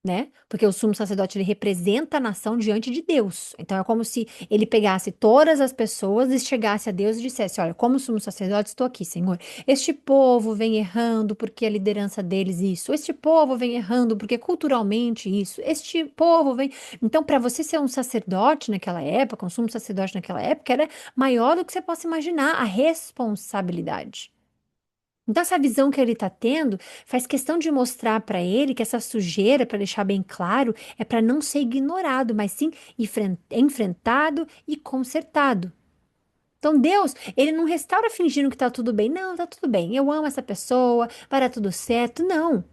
né? Porque o sumo sacerdote ele representa a nação diante de Deus. Então é como se ele pegasse todas as pessoas e chegasse a Deus e dissesse: olha, como sumo sacerdote, estou aqui, Senhor. Este povo vem errando porque a liderança deles isso. Este povo vem errando porque culturalmente isso. Este povo vem. Então, para você ser um sacerdote naquela época, um sumo sacerdote naquela época, era maior do que você possa imaginar a responsabilidade. Então, essa visão que ele está tendo faz questão de mostrar para ele que essa sujeira, para deixar bem claro, é para não ser ignorado, mas sim enfrentado e consertado. Então, Deus, ele não restaura fingindo que está tudo bem. Não, está tudo bem. Eu amo essa pessoa, vai dar tudo certo. Não.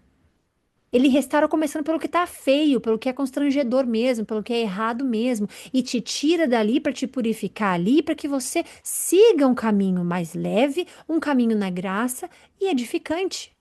Ele restaura começando pelo que está feio, pelo que é constrangedor mesmo, pelo que é errado mesmo, e te tira dali para te purificar ali, para que você siga um caminho mais leve, um caminho na graça e edificante.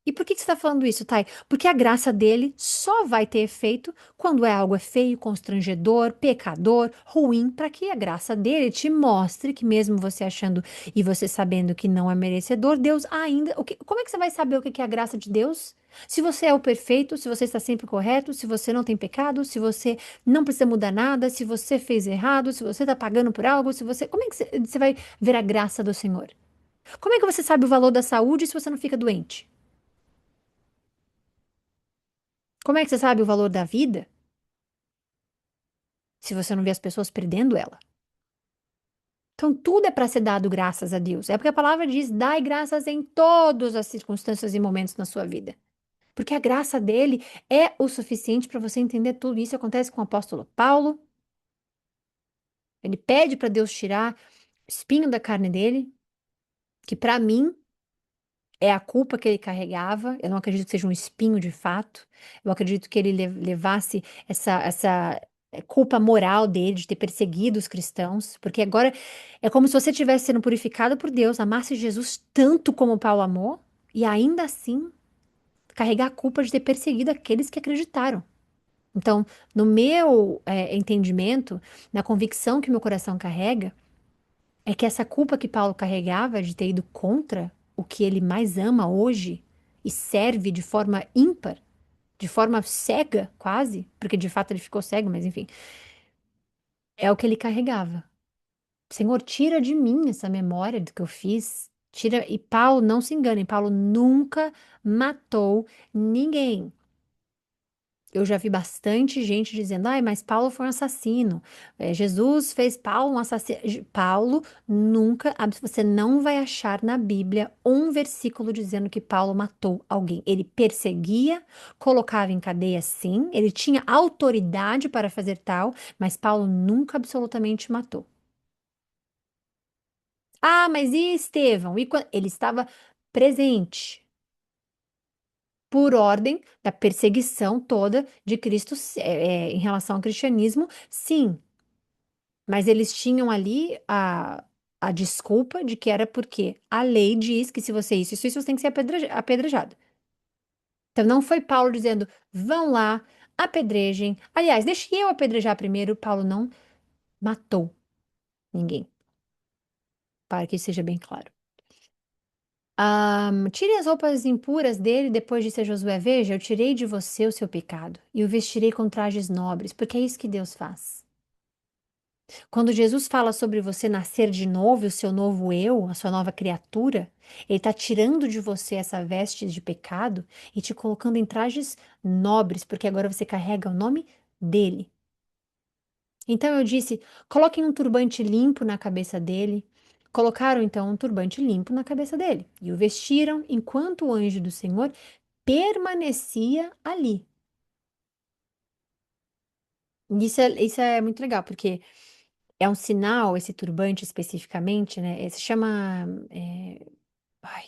E por que você está falando isso, Thay? Porque a graça dele só vai ter efeito quando algo é feio, constrangedor, pecador, ruim, para que a graça dele te mostre que mesmo você achando e você sabendo que não é merecedor, Deus ainda. Como é que você vai saber o que é a graça de Deus? Se você é o perfeito, se você está sempre correto, se você não tem pecado, se você não precisa mudar nada, se você fez errado, se você está pagando por algo, se você. Como é que você vai ver a graça do Senhor? Como é que você sabe o valor da saúde se você não fica doente? Como é que você sabe o valor da vida se você não vê as pessoas perdendo ela? Então, tudo é para ser dado graças a Deus. É porque a palavra diz: dai graças em todas as circunstâncias e momentos na sua vida. Porque a graça dele é o suficiente para você entender tudo. Isso acontece com o apóstolo Paulo. Ele pede para Deus tirar o espinho da carne dele, que para mim é a culpa que ele carregava. Eu não acredito que seja um espinho de fato. Eu acredito que ele levasse essa culpa moral dele de ter perseguido os cristãos, porque agora é como se você estivesse sendo purificado por Deus, amasse Jesus tanto como Paulo amou, e ainda assim carregar a culpa de ter perseguido aqueles que acreditaram. Então, no meu entendimento, na convicção que meu coração carrega, é que essa culpa que Paulo carregava de ter ido contra o que ele mais ama hoje e serve de forma ímpar, de forma cega, quase, porque de fato ele ficou cego, mas enfim, é o que ele carregava. Senhor, tira de mim essa memória do que eu fiz. Tira. E Paulo, não se engane, Paulo nunca matou ninguém. Eu já vi bastante gente dizendo, ai, mas Paulo foi um assassino. Jesus fez Paulo um assassino. Paulo nunca, você não vai achar na Bíblia um versículo dizendo que Paulo matou alguém. Ele perseguia, colocava em cadeia, sim, ele tinha autoridade para fazer tal, mas Paulo nunca absolutamente matou. Ah, mas e Estevão? Ele estava presente por ordem da perseguição toda de Cristo, em relação ao cristianismo, sim, mas eles tinham ali a desculpa de que era porque a lei diz que se você isso, você tem que ser apedrejado. Então não foi Paulo dizendo, vão lá, apedrejem. Aliás, deixe eu apedrejar primeiro. Paulo não matou ninguém, para que isso seja bem claro. Tire as roupas impuras dele, depois disse a Josué: Veja, eu tirei de você o seu pecado e o vestirei com trajes nobres, porque é isso que Deus faz. Quando Jesus fala sobre você nascer de novo, o seu novo eu, a sua nova criatura, ele está tirando de você essa veste de pecado e te colocando em trajes nobres, porque agora você carrega o nome dele. Então eu disse: coloquem um turbante limpo na cabeça dele. Colocaram então um turbante limpo na cabeça dele e o vestiram enquanto o anjo do Senhor permanecia ali. Isso é muito legal, porque é um sinal, esse turbante especificamente, né? Se chama. Ai,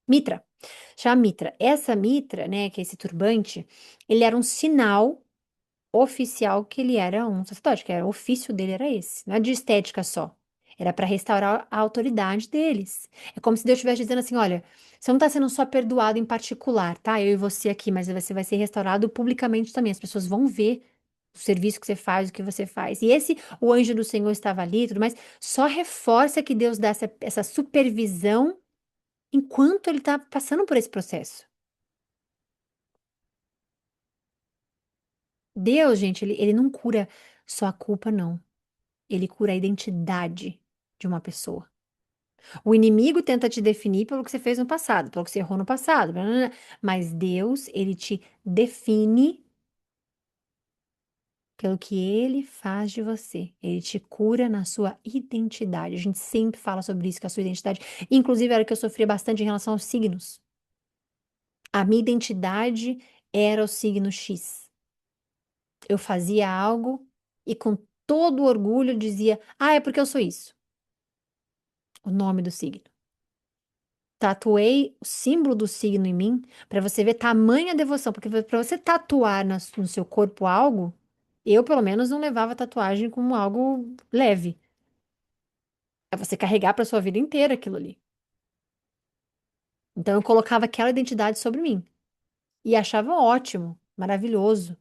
mitra. Chama mitra. Essa mitra, né, que é esse turbante, ele era um sinal oficial que ele era um sacerdote, que era o ofício dele era esse. Não é de estética só. Era para restaurar a autoridade deles. É como se Deus estivesse dizendo assim: olha, você não está sendo só perdoado em particular, tá? Eu e você aqui, mas você vai ser restaurado publicamente também. As pessoas vão ver o serviço que você faz, o que você faz. E o anjo do Senhor estava ali, e tudo mais, só reforça que Deus dá essa supervisão enquanto ele está passando por esse processo. Deus, gente, ele não cura só a culpa, não. Ele cura a identidade de uma pessoa. O inimigo tenta te definir pelo que você fez no passado, pelo que você errou no passado, blá, blá, blá. Mas Deus, ele te define pelo que ele faz de você. Ele te cura na sua identidade. A gente sempre fala sobre isso, que é a sua identidade. Inclusive, era que eu sofria bastante em relação aos signos. A minha identidade era o signo X. Eu fazia algo e com todo orgulho dizia: Ah, é porque eu sou isso. O nome do signo. Tatuei o símbolo do signo em mim para você ver tamanha devoção, porque para você tatuar no seu corpo algo, eu pelo menos não levava tatuagem como algo leve. É você carregar para sua vida inteira aquilo ali. Então eu colocava aquela identidade sobre mim e achava ótimo, maravilhoso.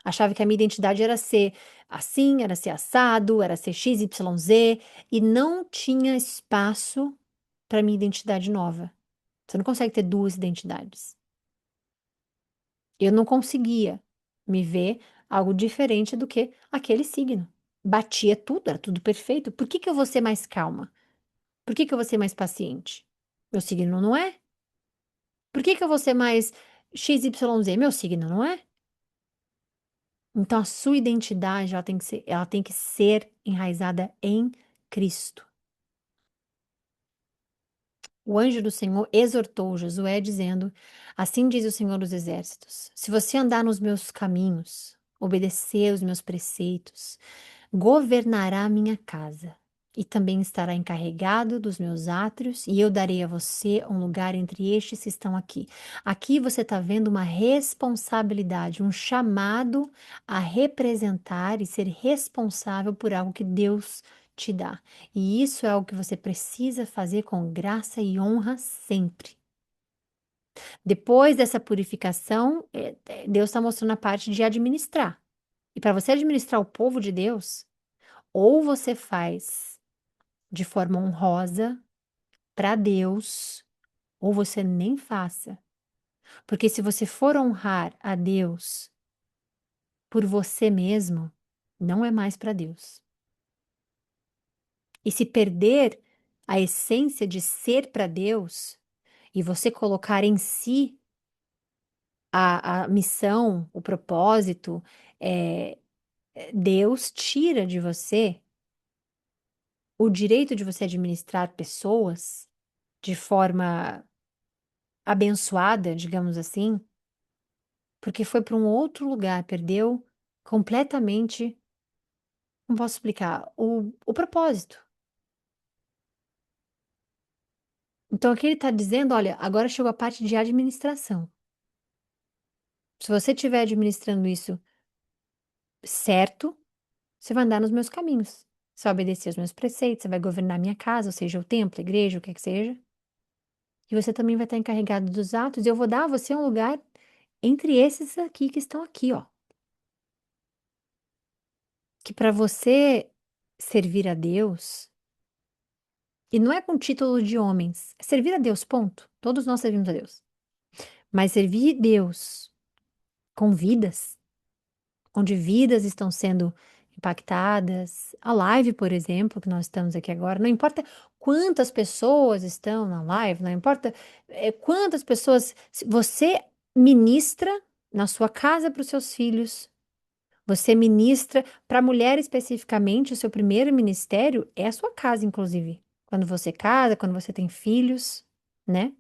Achava que a minha identidade era ser assim, era ser assado, era ser X, Y, Z e não tinha espaço para minha identidade nova. Você não consegue ter duas identidades. Eu não conseguia me ver algo diferente do que aquele signo. Batia tudo, era tudo perfeito. Por que que eu vou ser mais calma? Por que que eu vou ser mais paciente? Meu signo não é? Por que que eu vou ser mais XYZ? Meu signo não é? Então a sua identidade, ela tem que ser enraizada em Cristo. O anjo do Senhor exortou Josué, dizendo: Assim diz o Senhor dos Exércitos: Se você andar nos meus caminhos, obedecer os meus preceitos, governará a minha casa, e também estará encarregado dos meus átrios, e eu darei a você um lugar entre estes que estão aqui. Aqui você está vendo uma responsabilidade, um chamado a representar e ser responsável por algo que Deus te dá. E isso é algo que você precisa fazer com graça e honra sempre. Depois dessa purificação, Deus está mostrando a parte de administrar. E para você administrar o povo de Deus, ou você faz de forma honrosa para Deus, ou você nem faça. Porque se você for honrar a Deus por você mesmo, não é mais para Deus. E se perder a essência de ser para Deus e você colocar em si a missão, o propósito, é, Deus tira de você o direito de você administrar pessoas de forma abençoada, digamos assim, porque foi para um outro lugar, perdeu completamente, não posso explicar, o propósito. Então aqui ele está dizendo, olha, agora chegou a parte de administração. Se você estiver administrando isso certo, você vai andar nos meus caminhos. Você vai obedecer aos meus preceitos, você vai governar minha casa, ou seja, o templo, a igreja, o que é que seja. E você também vai estar encarregado dos atos, e eu vou dar a você um lugar entre esses aqui que estão aqui, ó. Que para você servir a Deus, e não é com título de homens, é servir a Deus, ponto. Todos nós servimos a Deus. Mas servir Deus com vidas, onde vidas estão sendo impactadas. A live, por exemplo, que nós estamos aqui agora, não importa quantas pessoas estão na live, não importa quantas pessoas, se você ministra na sua casa para os seus filhos, você ministra para a mulher especificamente, o seu primeiro ministério é a sua casa, inclusive. Quando você casa, quando você tem filhos, né?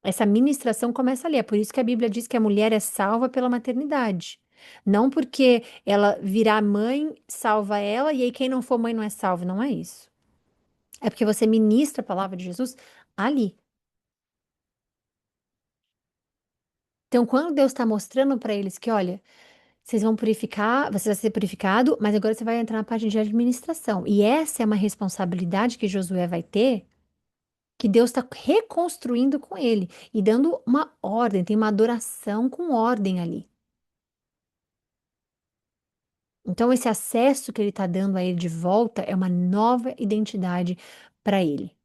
Essa ministração começa ali. É por isso que a Bíblia diz que a mulher é salva pela maternidade. Não porque ela virar mãe, salva ela, e aí quem não for mãe não é salvo. Não é isso. É porque você ministra a palavra de Jesus ali. Então, quando Deus está mostrando para eles que, olha, vocês vão purificar, você vai ser purificado, mas agora você vai entrar na parte de administração. E essa é uma responsabilidade que Josué vai ter, que Deus está reconstruindo com ele e dando uma ordem, tem uma adoração com ordem ali. Então, esse acesso que ele está dando a ele de volta é uma nova identidade para ele.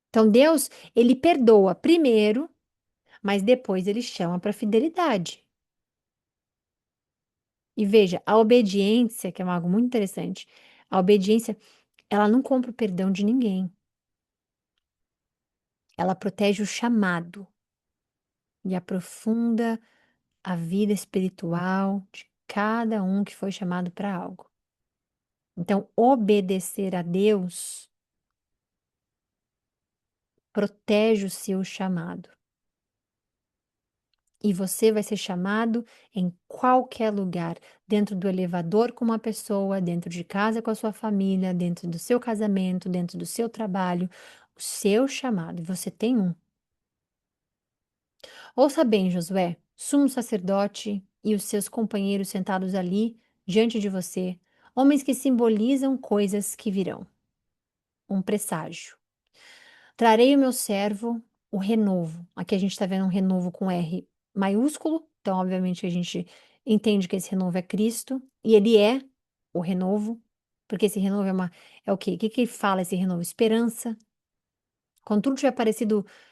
Então, Deus, ele perdoa primeiro, mas depois ele chama para fidelidade. E veja, a obediência, que é algo muito interessante, a obediência, ela não compra o perdão de ninguém. Ela protege o chamado e aprofunda a vida espiritual de cada um que foi chamado para algo. Então, obedecer a Deus protege o seu chamado. E você vai ser chamado em qualquer lugar, dentro do elevador com uma pessoa, dentro de casa com a sua família, dentro do seu casamento, dentro do seu trabalho, o seu chamado. E você tem um. Ouça bem, Josué, sumo sacerdote e os seus companheiros sentados ali diante de você, homens que simbolizam coisas que virão. Um presságio. Trarei o meu servo, o renovo. Aqui a gente está vendo um renovo com R maiúsculo, então, obviamente, a gente entende que esse renovo é Cristo, e ele é o renovo, porque esse renovo é o quê? O que que fala esse renovo? Esperança. Quando tudo estiver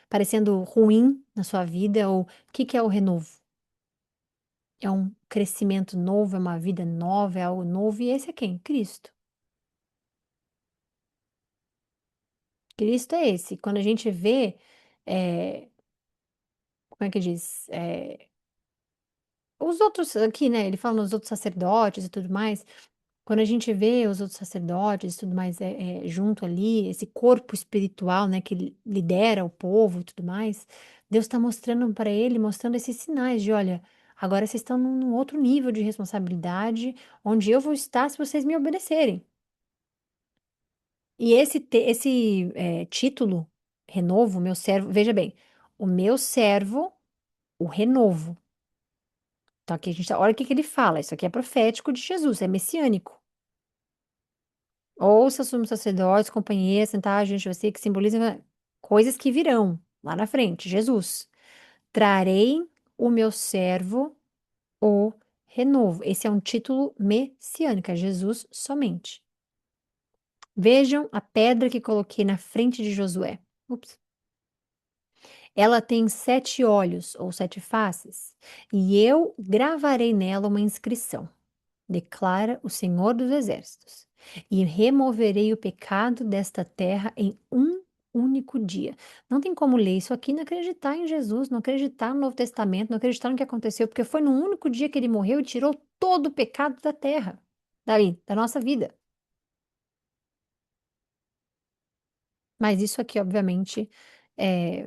parecendo ruim na sua vida, ou o que que é o renovo? É um crescimento novo, é uma vida nova, é algo novo, e esse é quem? Cristo. Cristo é esse. Quando a gente vê, eh, como é que diz? Os outros aqui, né? Ele fala nos outros sacerdotes e tudo mais. Quando a gente vê os outros sacerdotes e tudo mais junto ali, esse corpo espiritual, né, que lidera o povo e tudo mais, Deus está mostrando para ele, mostrando esses sinais de, olha, agora vocês estão num outro nível de responsabilidade, onde eu vou estar se vocês me obedecerem. E esse título, renovo, meu servo, veja bem, o meu servo, o renovo. Então aqui a gente, olha o que que ele fala, isso aqui é profético de Jesus, é messiânico. Ouça, sumos sacerdotes, companheiros, sentar diante de você, que simbolizam coisas que virão lá na frente. Jesus, trarei o meu servo, o renovo. Esse é um título messiânico, é Jesus somente. Vejam a pedra que coloquei na frente de Josué. Ups. Ela tem 7 olhos ou 7 faces, e eu gravarei nela uma inscrição, declara o Senhor dos Exércitos, e removerei o pecado desta terra em um único dia. Não tem como ler isso aqui e não acreditar em Jesus, não acreditar no Novo Testamento, não acreditar no que aconteceu, porque foi no único dia que ele morreu e tirou todo o pecado da terra, daí, da nossa vida. Mas isso aqui, obviamente, é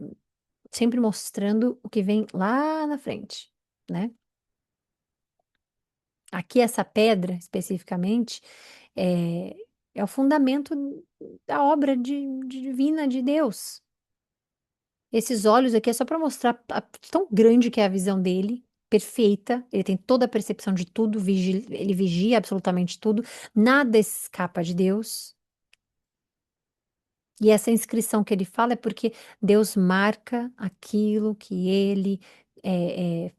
sempre mostrando o que vem lá na frente, né? Aqui, essa pedra, especificamente, é, é o fundamento da obra divina de Deus. Esses olhos aqui é só para mostrar tão grande que é a visão dele, perfeita. Ele tem toda a percepção de tudo, ele vigia absolutamente tudo, nada escapa de Deus. E essa inscrição que ele fala é porque Deus marca aquilo que ele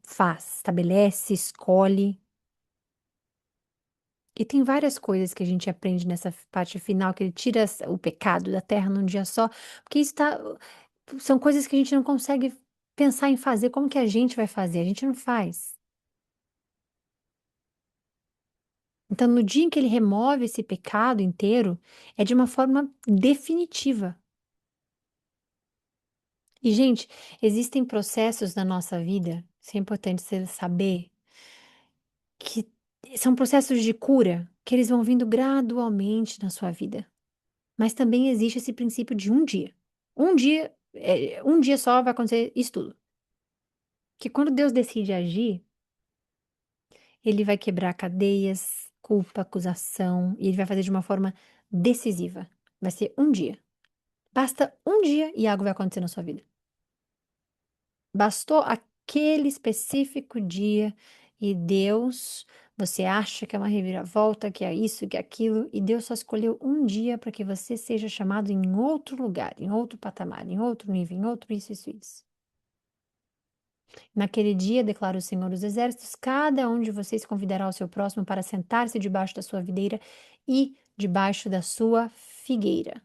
faz, estabelece, escolhe. E tem várias coisas que a gente aprende nessa parte final, que ele tira o pecado da terra num dia só, porque são coisas que a gente não consegue pensar em fazer. Como que a gente vai fazer? A gente não faz. Então, no dia em que ele remove esse pecado inteiro, é de uma forma definitiva. E, gente, existem processos na nossa vida, isso é importante você saber, que são processos de cura, que eles vão vindo gradualmente na sua vida. Mas também existe esse princípio de um dia. Um dia só vai acontecer isso tudo. Que quando Deus decide agir, ele vai quebrar cadeias, culpa, acusação, e ele vai fazer de uma forma decisiva. Vai ser um dia. Basta um dia e algo vai acontecer na sua vida. Bastou aquele específico dia e Deus, você acha que é uma reviravolta, que é isso, que é aquilo, e Deus só escolheu um dia para que você seja chamado em outro lugar, em outro patamar, em outro nível, em outro isso, isso, isso. Naquele dia, declara o Senhor dos Exércitos, cada um de vocês convidará o seu próximo para sentar-se debaixo da sua videira e debaixo da sua figueira.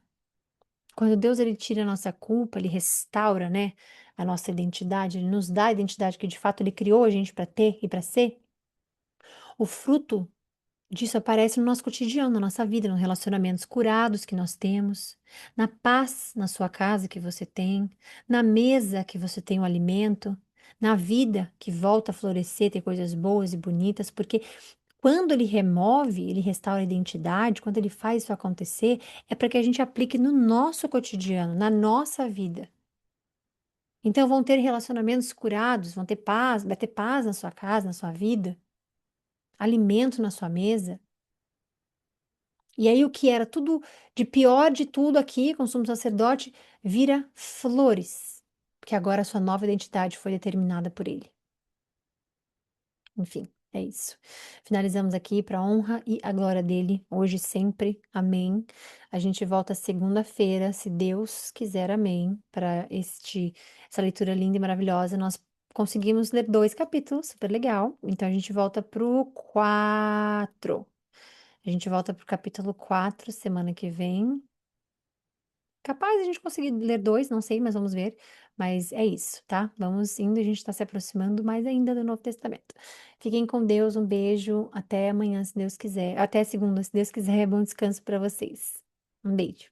Quando Deus ele tira a nossa culpa, ele restaura, né, a nossa identidade, ele nos dá a identidade que de fato ele criou a gente para ter e para ser. O fruto disso aparece no nosso cotidiano, na nossa vida, nos relacionamentos curados que nós temos, na paz na sua casa que você tem, na mesa que você tem o alimento, na vida que volta a florescer, ter coisas boas e bonitas, porque quando ele remove, ele restaura a identidade, quando ele faz isso acontecer, é para que a gente aplique no nosso cotidiano, na nossa vida. Então vão ter relacionamentos curados, vão ter paz, vai ter paz na sua casa, na sua vida, alimento na sua mesa. E aí o que era tudo de pior de tudo aqui, com o sumo sacerdote, vira flores, porque agora a sua nova identidade foi determinada por ele. Enfim, é isso. Finalizamos aqui para a honra e a glória dele, hoje e sempre. Amém. A gente volta segunda-feira, se Deus quiser, amém, para essa leitura linda e maravilhosa. Nós conseguimos ler 2 capítulos, super legal. Então a gente volta pro 4. A gente volta pro capítulo 4 semana que vem. Capaz de a gente conseguir ler 2, não sei, mas vamos ver. Mas é isso, tá? Vamos indo, a gente está se aproximando mais ainda do Novo Testamento. Fiquem com Deus, um beijo, até amanhã, se Deus quiser. Até segunda, se Deus quiser. Bom descanso para vocês. Um beijo.